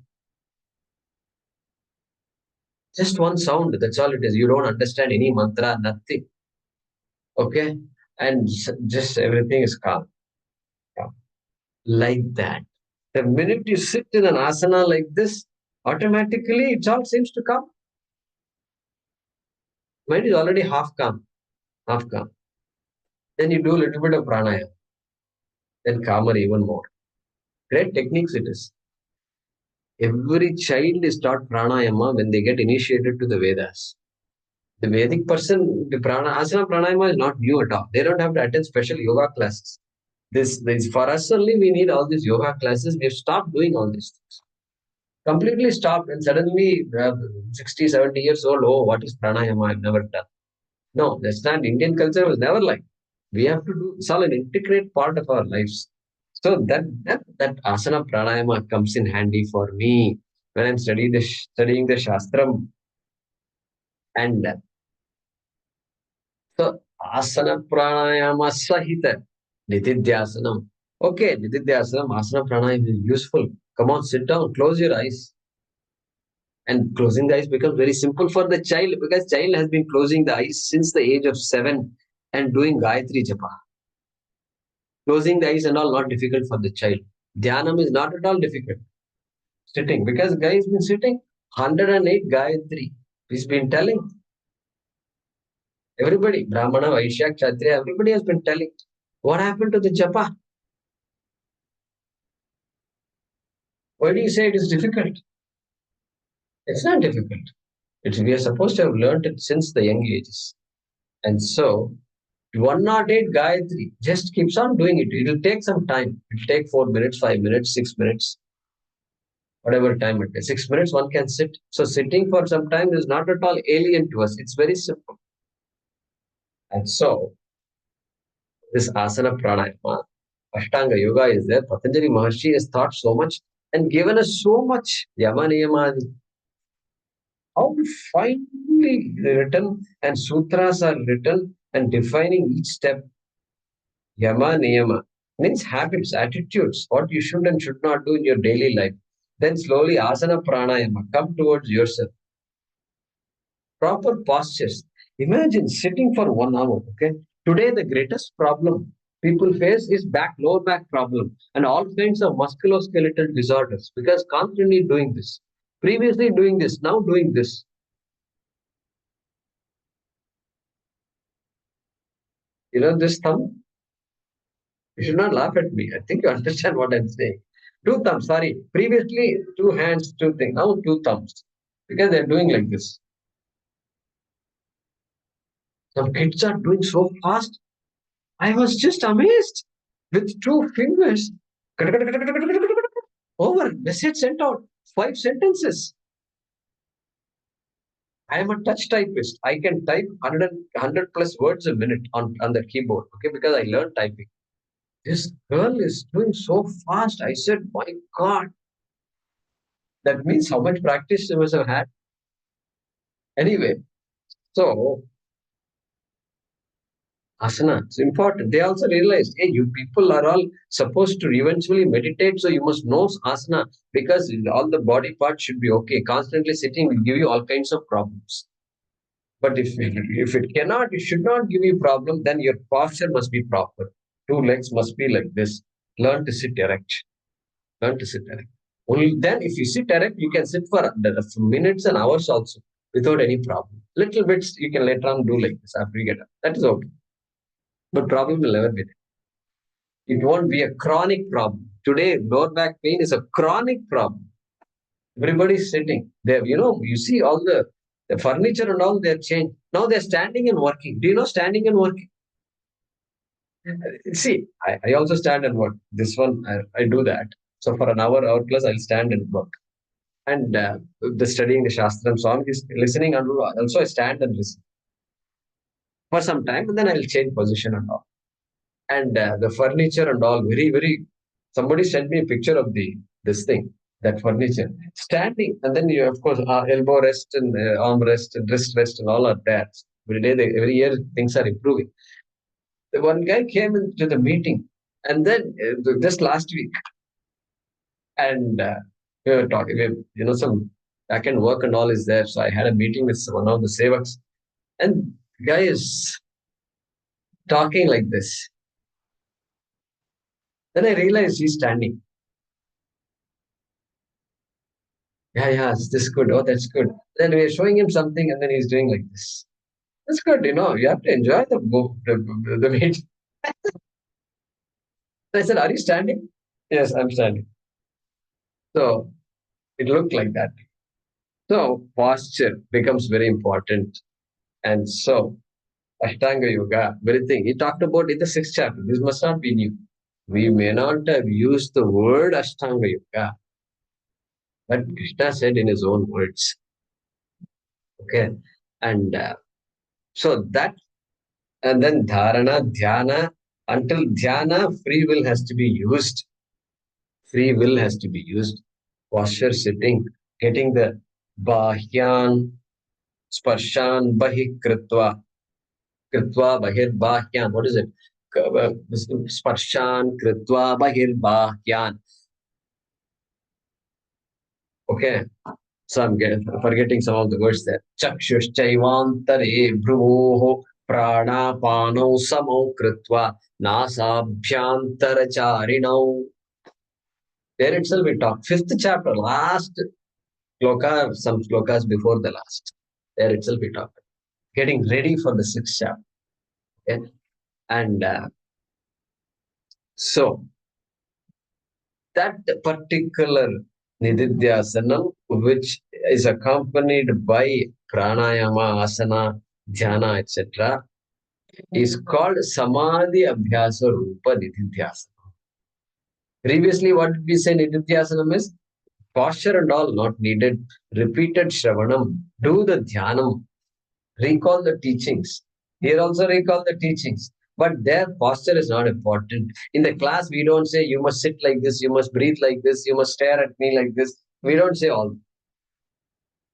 Speaker 1: just one sound. That's all it is. You don't understand any mantra, nothing. Okay? And just everything is calm. Like that. The minute you sit in an asana like this, automatically it all seems to come. Mind is already half calm. Then you do a little bit of pranayama. Then calmer even more. Great techniques it is. Every child is taught pranayama when they get initiated to the Vedas. The Vedic person, the asana pranayama is not new at all. They don't have to attend special yoga classes. This for us only. We need all these yoga classes. We've stopped doing all these things. Completely stopped, and suddenly 60, 70 years old. Oh, what is pranayama? I've never done. No, that's not. Indian culture was never like. We have to do. It's all an integrate part of our lives. So that asana pranayama comes in handy for me when I'm studying the shastram. And so asana pranayama sahita nitidhyasanam. Okay, nitidhyasanam, asana pranayama is useful. Come on, sit down, close your eyes. And closing the eyes becomes very simple for the child because child has been closing the eyes since the age of 7 and doing Gayatri Japa. Closing the eyes and all not difficult for the child. Dhyanam is not at all difficult. Sitting, because guy has been sitting 108 Gayatri. He's been telling. Everybody, Brahmana, Vaishya, Kshatriya, everybody has been telling. What happened to the Japa? Why do you say it is difficult? It's not difficult. We are supposed to have learned it since the young ages. And so, 108 Gayatri, just keeps on doing it. It will take some time. It will take 4 minutes, 5 minutes, 6 minutes, whatever time it is. 6 minutes, one can sit. So, sitting for some time is not at all alien to us. It's very simple. And so, this asana pranayama, Ashtanga yoga is there. Patanjali Maharshi has taught so much and given us so much. Yama Niyama, how finely written, and sutras are written and defining each step. Yama Niyama means habits, attitudes, what you should and should not do in your daily life. Then slowly asana pranayama, come towards yourself. Proper postures. Imagine sitting for 1 hour. Okay. Today, the greatest problem people face is lower back problem, and all kinds of musculoskeletal disorders because constantly doing this. Previously doing this, now doing this. You know this thumb? You should not laugh at me. I think you understand what I'm saying. Two thumbs, sorry. Previously, two hands, two things. Now two thumbs. Because they're doing like this. Some kids are doing so fast. I was just amazed. With two fingers. Over. Message sent out. 5 sentences. I am a touch typist. I can type 100 plus words a minute on the keyboard. Okay, because I learned typing. This girl is doing so fast. I said, my God. That means how much practice she must have had. Anyway, so asana, it's important. They also realized, hey, you people are all supposed to eventually meditate, so you must know asana because all the body parts should be okay. Constantly sitting will give you all kinds of problems. But if it cannot, it should not give you problem, then your posture must be proper. Two legs must be like this. Learn to sit erect. Learn to sit erect. Only then, if you sit erect, you can sit for minutes and hours also without any problem. Little bits you can later on do like this after you get up. That is okay. But problem will never be there. It won't be a chronic problem. Today, lower back pain is a chronic problem. Everybody's sitting there. You see all the furniture and all they're changed. Now they're standing and working. Do you know standing and working? See, I also stand and work. This one, I do that. So for an hour plus, I'll stand and work. And the studying the Shastram song is listening, and also I stand and listen for some time, and then I'll change position and all. And the furniture and all, very, very. Somebody sent me a picture of this thing, that furniture, standing, and then you of course elbow rest and arm rest and wrist rest and all are there. Every day, every year, things are improving. The one guy came into the meeting, and then just last week, and we were talking. Some back end work and all is there. So I had a meeting with one of the sevaks, and the guy is talking like this. Then I realized he's standing. Yeah, is this good? Oh, that's good. Then we are showing him something, and then he's doing like this. That's good, you have to enjoy the meeting. I said, are you standing? Yes, I'm standing. So it looked like that. So posture becomes very important. And so Ashtanga Yoga, very thing. He talked about in the 6th chapter. This must not be new. We may not have used the word Ashtanga Yoga, but Krishna said in his own words. Okay. And so that, and then dharana, dhyana, until dhyana, free will has to be used. Free will has to be used. Posture, sitting, getting the bahyan, sparshan, bahi kritva, kritva, bahir bahyan. What is it? Sparshan, kritva, bahir bahyan. Okay. So I'm forgetting some of the words there. Chakshushchaivantare bhruvoho pranapano samo kritva nasabhyantaracharino. There itself we talk. 5th chapter, last shloka, some shlokas before the last. There itself we talk. Getting ready for the 6th chapter. Okay? And so that particular nididhyasanam, which is accompanied by pranayama, asana, dhyana, etc., is called samadhi abhyasa rupa nididhyasanam. Previously, what did we say nididhyasanam is? Posture and all not needed. Repeated shravanam. Do the dhyanam. Recall the teachings. Here also recall the teachings. But their posture is not important. In the class, we don't say you must sit like this, you must breathe like this, you must stare at me like this. We don't say all.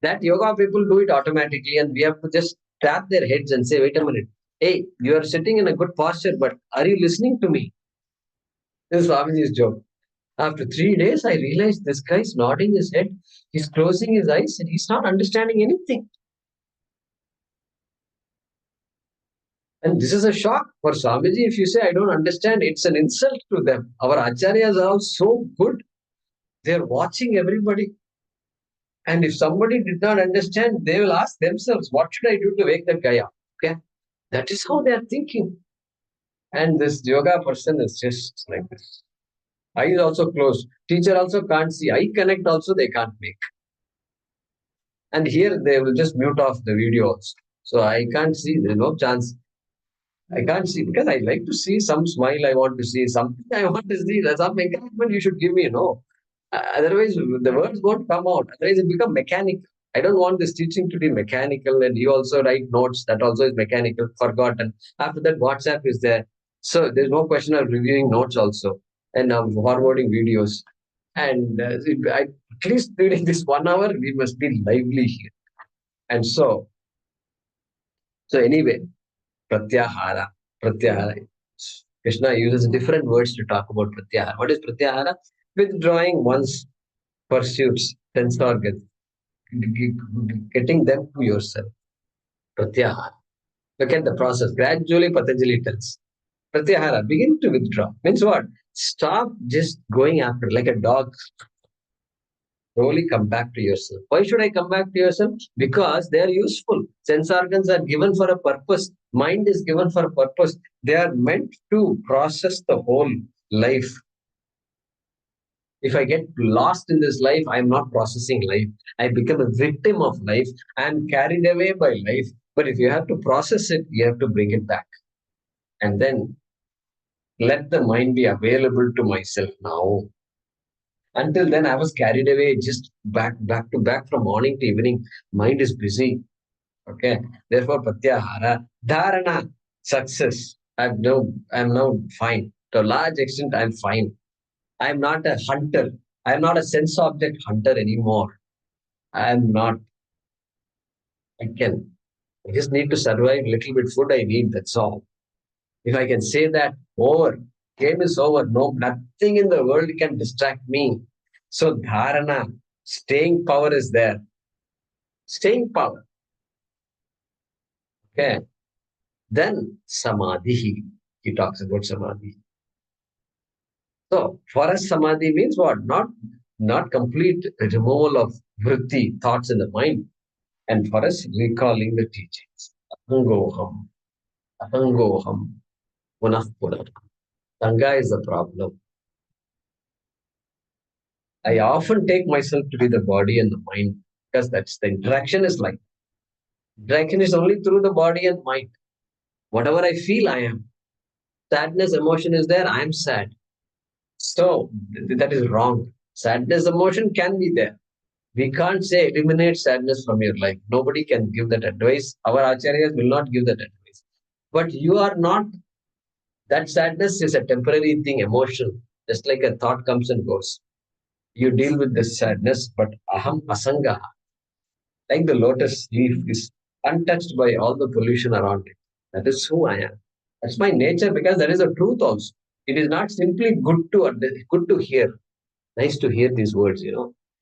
Speaker 1: That yoga people do it automatically, and we have to just tap their heads and say, wait a minute. Hey, you are sitting in a good posture, but are you listening to me? This is Swamiji's joke. After 3 days, I realized this guy is nodding his head, he's closing his eyes, and he's not understanding anything. And this is a shock for Swamiji. If you say, I don't understand, it's an insult to them. Our acharyas are all so good. They're watching everybody. And if somebody did not understand, they will ask themselves, what should I do to wake that guy up? Okay. That is how they are thinking. And this yoga person is just like this. Eyes also closed. Teacher also can't see. Eye connect also they can't make. And here they will just mute off the video also. So I can't see. There's no chance. I can't see because I like to see some smile. I want to see something. I want to see. That's some encouragement you should give me. No, otherwise the words won't come out. Otherwise it become mechanical. I don't want this teaching to be mechanical. And you also write notes. That also is mechanical. Forgotten. After that, WhatsApp is there. So there's no question of reviewing notes also and forwarding videos. And at least during this 1 hour, we must be lively here. And so anyway, pratyahara. Pratyahara. Krishna uses different words to talk about pratyahara. What is pratyahara? Withdrawing one's pursuits, sense organs, getting them to yourself. Pratyahara. Look at the process. Gradually, Patanjali tells. Pratyahara, begin to withdraw. Means what? Stop just going after, like a dog. Slowly come back to yourself. Why should I come back to yourself? Because they are useful. Sense organs are given for a purpose. Mind is given for a purpose. They are meant to process the whole life. If I get lost in this life, I'm not processing life. I become a victim of life. I'm carried away by life. But if you have to process it, you have to bring it back. And then let the mind be available to myself now. Until then, I was carried away, just back to back from morning to evening. Mind is busy. Okay. Therefore, pratyahara, dharana, success. I'm now fine. To a large extent, I'm fine. I'm not a hunter. I'm not a sense object hunter anymore. I'm not. I just need to survive. Little bit food I need. That's all. If I can say that, over. Game is over. No, nothing in the world can distract me. So dharana, staying power is there. Staying power. Okay. Then samadhi. He talks about samadhi. So for us, samadhi means what? Not complete removal of vritti, thoughts in the mind. And for us, recalling the teachings. Ahangoham. Ahangoham. punah punah. Sangha is the problem. I often take myself to be the body and the mind because that's the interaction is like. Interaction is only through the body and mind. Whatever I feel, I am. Sadness, emotion is there, I am sad. So that is wrong. Sadness, emotion can be there. We can't say eliminate sadness from your life. Nobody can give that advice. Our acharyas will not give that advice. But you are not, that sadness is a temporary thing, emotional, just like a thought comes and goes. You deal with the sadness, but aham asanga, like the lotus leaf, is untouched by all the pollution around it. That is who I am. That's my nature because that is the truth also. It is not simply good to hear. Nice to hear these words,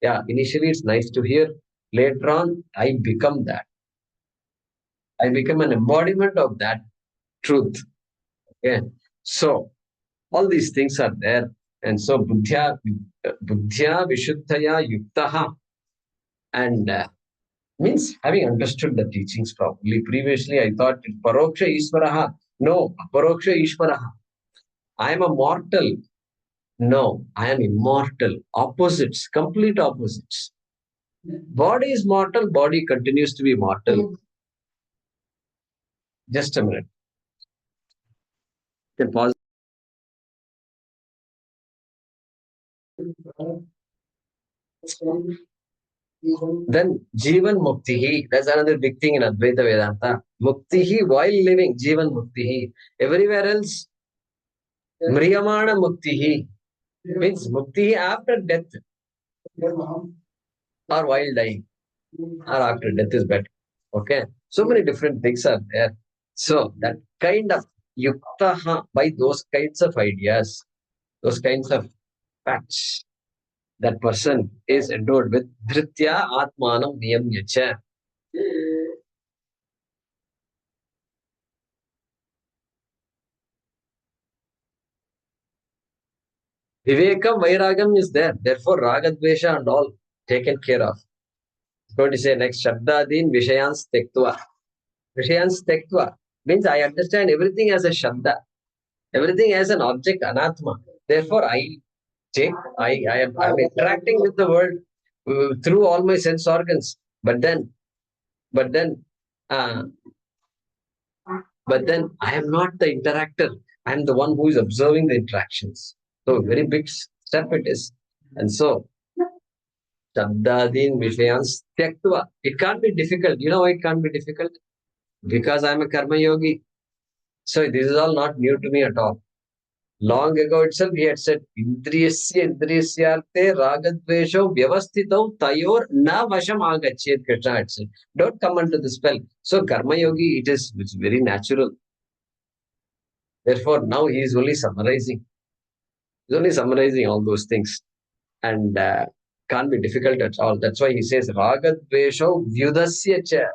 Speaker 1: Yeah, initially it's nice to hear. Later on, I become that. I become an embodiment of that truth. Okay. So all these things are there. And so buddhya vishuddhaya yuktaha. And means having understood the teachings properly. Previously, I thought paroksha ishvaraha. No, aparoksha ishvaraha. I am a mortal. No, I am immortal. Opposites, complete opposites. Body is mortal, body continues to be mortal. Just a minute. You can pause. Then Jivan Muktihi, that's another big thing in Advaita Vedanta. Muktihi while living, Jivan Muktihi. Everywhere else, Mriyamana Muktihi means Muktihi after death or while dying or after death is better. Okay. So many different things are there. So that kind of yuktaha by those kinds of ideas, those kinds of facts, that person is endowed with dhritya atmanam niyamyacha. Vivekam, Vairagam is there. Therefore, Ragadvesha and all taken care of. I'm going to say next, Shabdadin Vishayans Tektva. Vishayans Tektva means I understand everything as a Shabda, everything as an object, Anatma. Therefore, I'm interacting with the world through all my sense organs. But then, uh, I am not the interactor. I am the one who is observing the interactions. So, very big step it is. And so, Shabdadin Vishayans Tyaktva. It can't be difficult. You know why it can't be difficult? Because I'm a Karma Yogi. So, this is all not new to me at all. Long ago itself, he had said, Indriyasya Indriyasyarte Ragadvesho Vyavastitau Tayor Na Vasham Agachet. Krishna had said, don't come under the spell. So, Karma Yogi, it's very natural. Therefore, now he is only summarizing. He's only summarizing all those things. And can't be difficult at all. That's why he says, Ragadvesho Vyudasya Cha.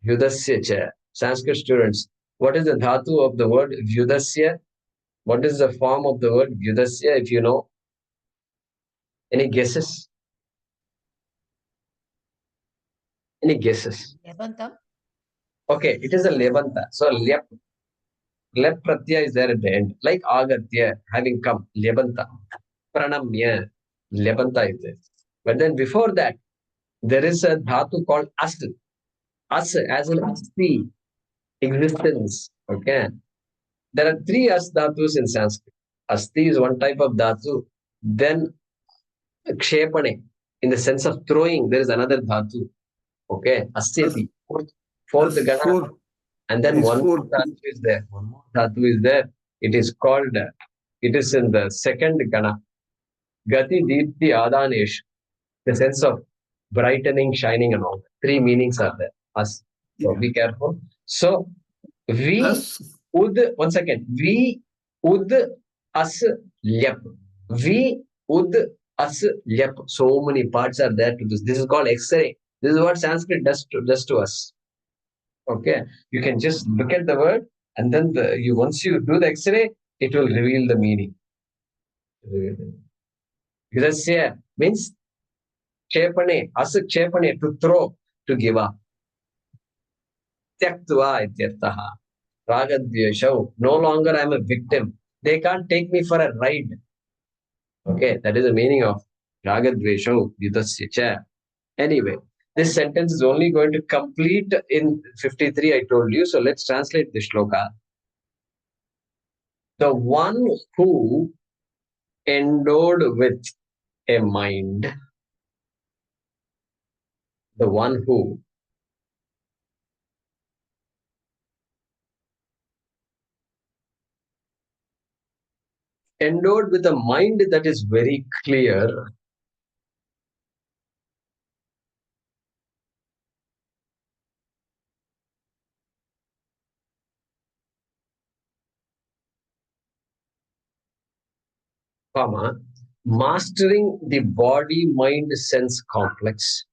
Speaker 1: Vyudasya Cha. Sanskrit students, what is the dhatu of the word Vyudasya? What is the form of the word Vyudasya, if you know? Any guesses? Any guesses?
Speaker 2: Lebantam.
Speaker 1: Okay, it is a Levanta. So, Lep Pratyaya is there at the end. Like Agatya, having come, Levanta. Pranamya, Levanta is there. But then before that, there is a dhatu called As. As as an asti, existence. Okay. There are three As dhatus in Sanskrit. Asti is one type of dhatu. Then Kshepane, in the sense of throwing, there is another dhatu. Okay. Astyati, fourth gana.
Speaker 4: Four.
Speaker 1: And then one more
Speaker 4: Four.
Speaker 1: dhatu is there. One more dhatu is there. It is called, it is in the second gana. Gati, Deepti, Adanesh. The sense of brightening, shining, and all. Three meanings are there. As. So be careful. So, one second. Vi, ud, as, lyap. Vi, ud, as, lyap. So many parts are there to this. This is called X-ray. This is what Sanskrit does to us. Okay. You can just look at the word and then once you do the X-ray, it will reveal the meaning. Virasya means Kshepane, asa kshepane, to throw, to give up. Tyaktva ityartaha. Ragadveshau. No longer I am a victim. They can't take me for a ride. Okay, that is the meaning of Ragadveshau Yudhasya cha. Anyway, this sentence is only going to complete in 53, I told you. So let's translate the shloka. The one who endowed with a mind, the one who endowed with a mind that is very clear, comma, mastering the body mind sense complex,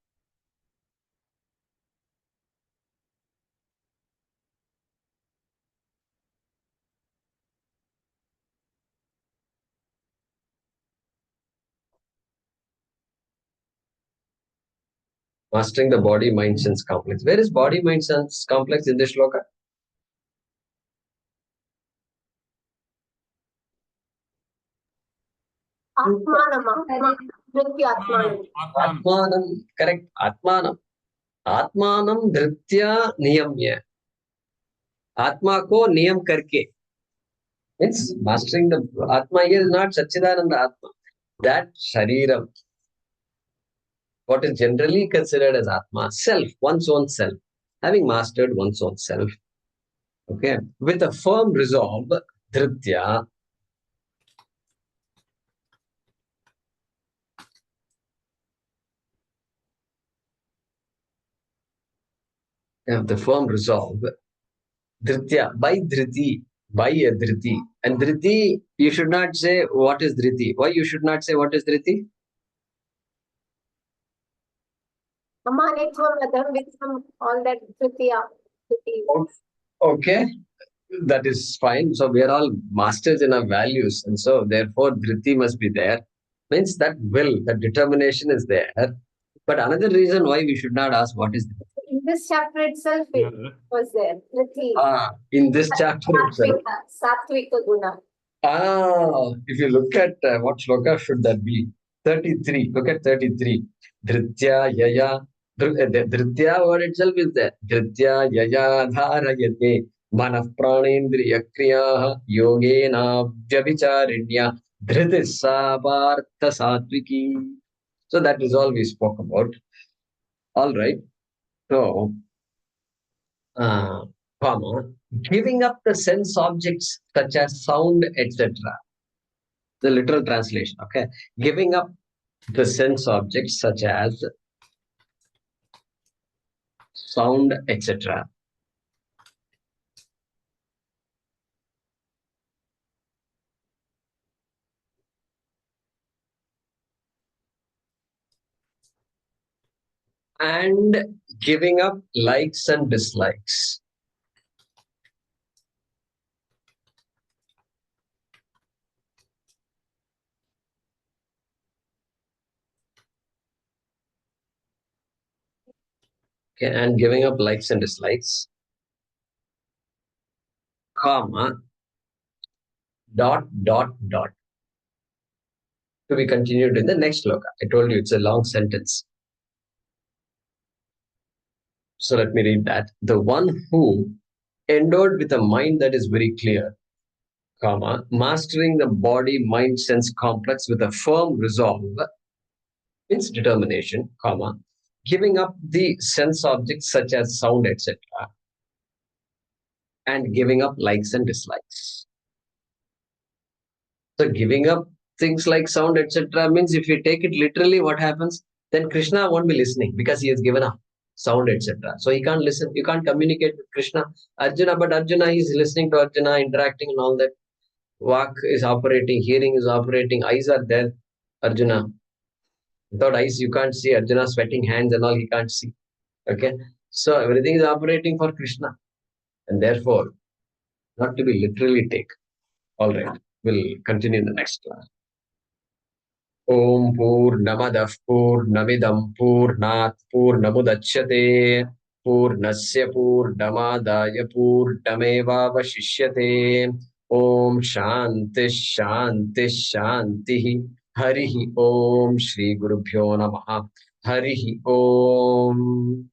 Speaker 1: mastering the body mind sense complex. Where is body mind sense complex in this shloka? Atmanam, correct. Atmanam. Atmanam dhritya niyamya. Atma ko niyam karke. Means mastering the Atma here is not Satchidananda Atma. That Shariram, what is generally considered as Atma, self, one's own self, having mastered one's own self, okay, with a firm resolve, Dhritya, the firm resolve, Dhritya, by Dhriti, by a Dhriti. And Dhriti, you should not say what is Dhriti. Why you should not say what is Dhriti?
Speaker 4: With some all that Tritiya.
Speaker 1: Okay, that is fine. So we are all masters in our values, and so therefore Dhriti must be there. Means that will, that determination is there. But another reason why we should not ask what is Dhriti.
Speaker 4: In this chapter itself, it was there.
Speaker 1: In this chapter itself.
Speaker 4: Sattvika Guna.
Speaker 1: If you look at what shloka should that be? 33. Look at 33. Dhritya yaya. The Dhritya word itself is there. Dhritya yaya dharayate manah pranendriya kriyaha yogena vyabhicharinya dhritissa partha satviki. So that is all we spoke about. All right. So, comma, giving up the sense objects such as sound, etc. The literal translation, okay? Giving up the sense objects such as sound, etc. And giving up likes and dislikes. Okay, and giving up likes and dislikes, comma, dot, dot, dot. To be continued in the next shloka. I told you it's a long sentence. So let me read that. The one who endowed with a mind that is very clear, comma, mastering the body mind sense complex with a firm resolve, means determination, comma, giving up the sense objects such as sound, etc., and giving up likes and dislikes. So giving up things like sound, etc., means if you take it literally, what happens? Then Krishna won't be listening because he has given up sound, etc. So he can't listen. You can't communicate with Krishna. Arjuna, but Arjuna is listening to Arjuna, interacting and all that. Vak is operating, hearing is operating, eyes are there. Arjuna, without eyes, you can't see. Arjuna sweating hands and all, he can't see. Okay, so everything is operating for Krishna, and therefore not to be literally taken. All right, we'll continue in the next class. Om Purnamadah Purnamidam Purnat Purnamudachyate पूर्णस्य पूर्णमादाय पूर्णमेवावशिष्यते। ओम शांति शांति शांति। हरि ओम। श्री गुरुभ्यो नमः। हरि ओम।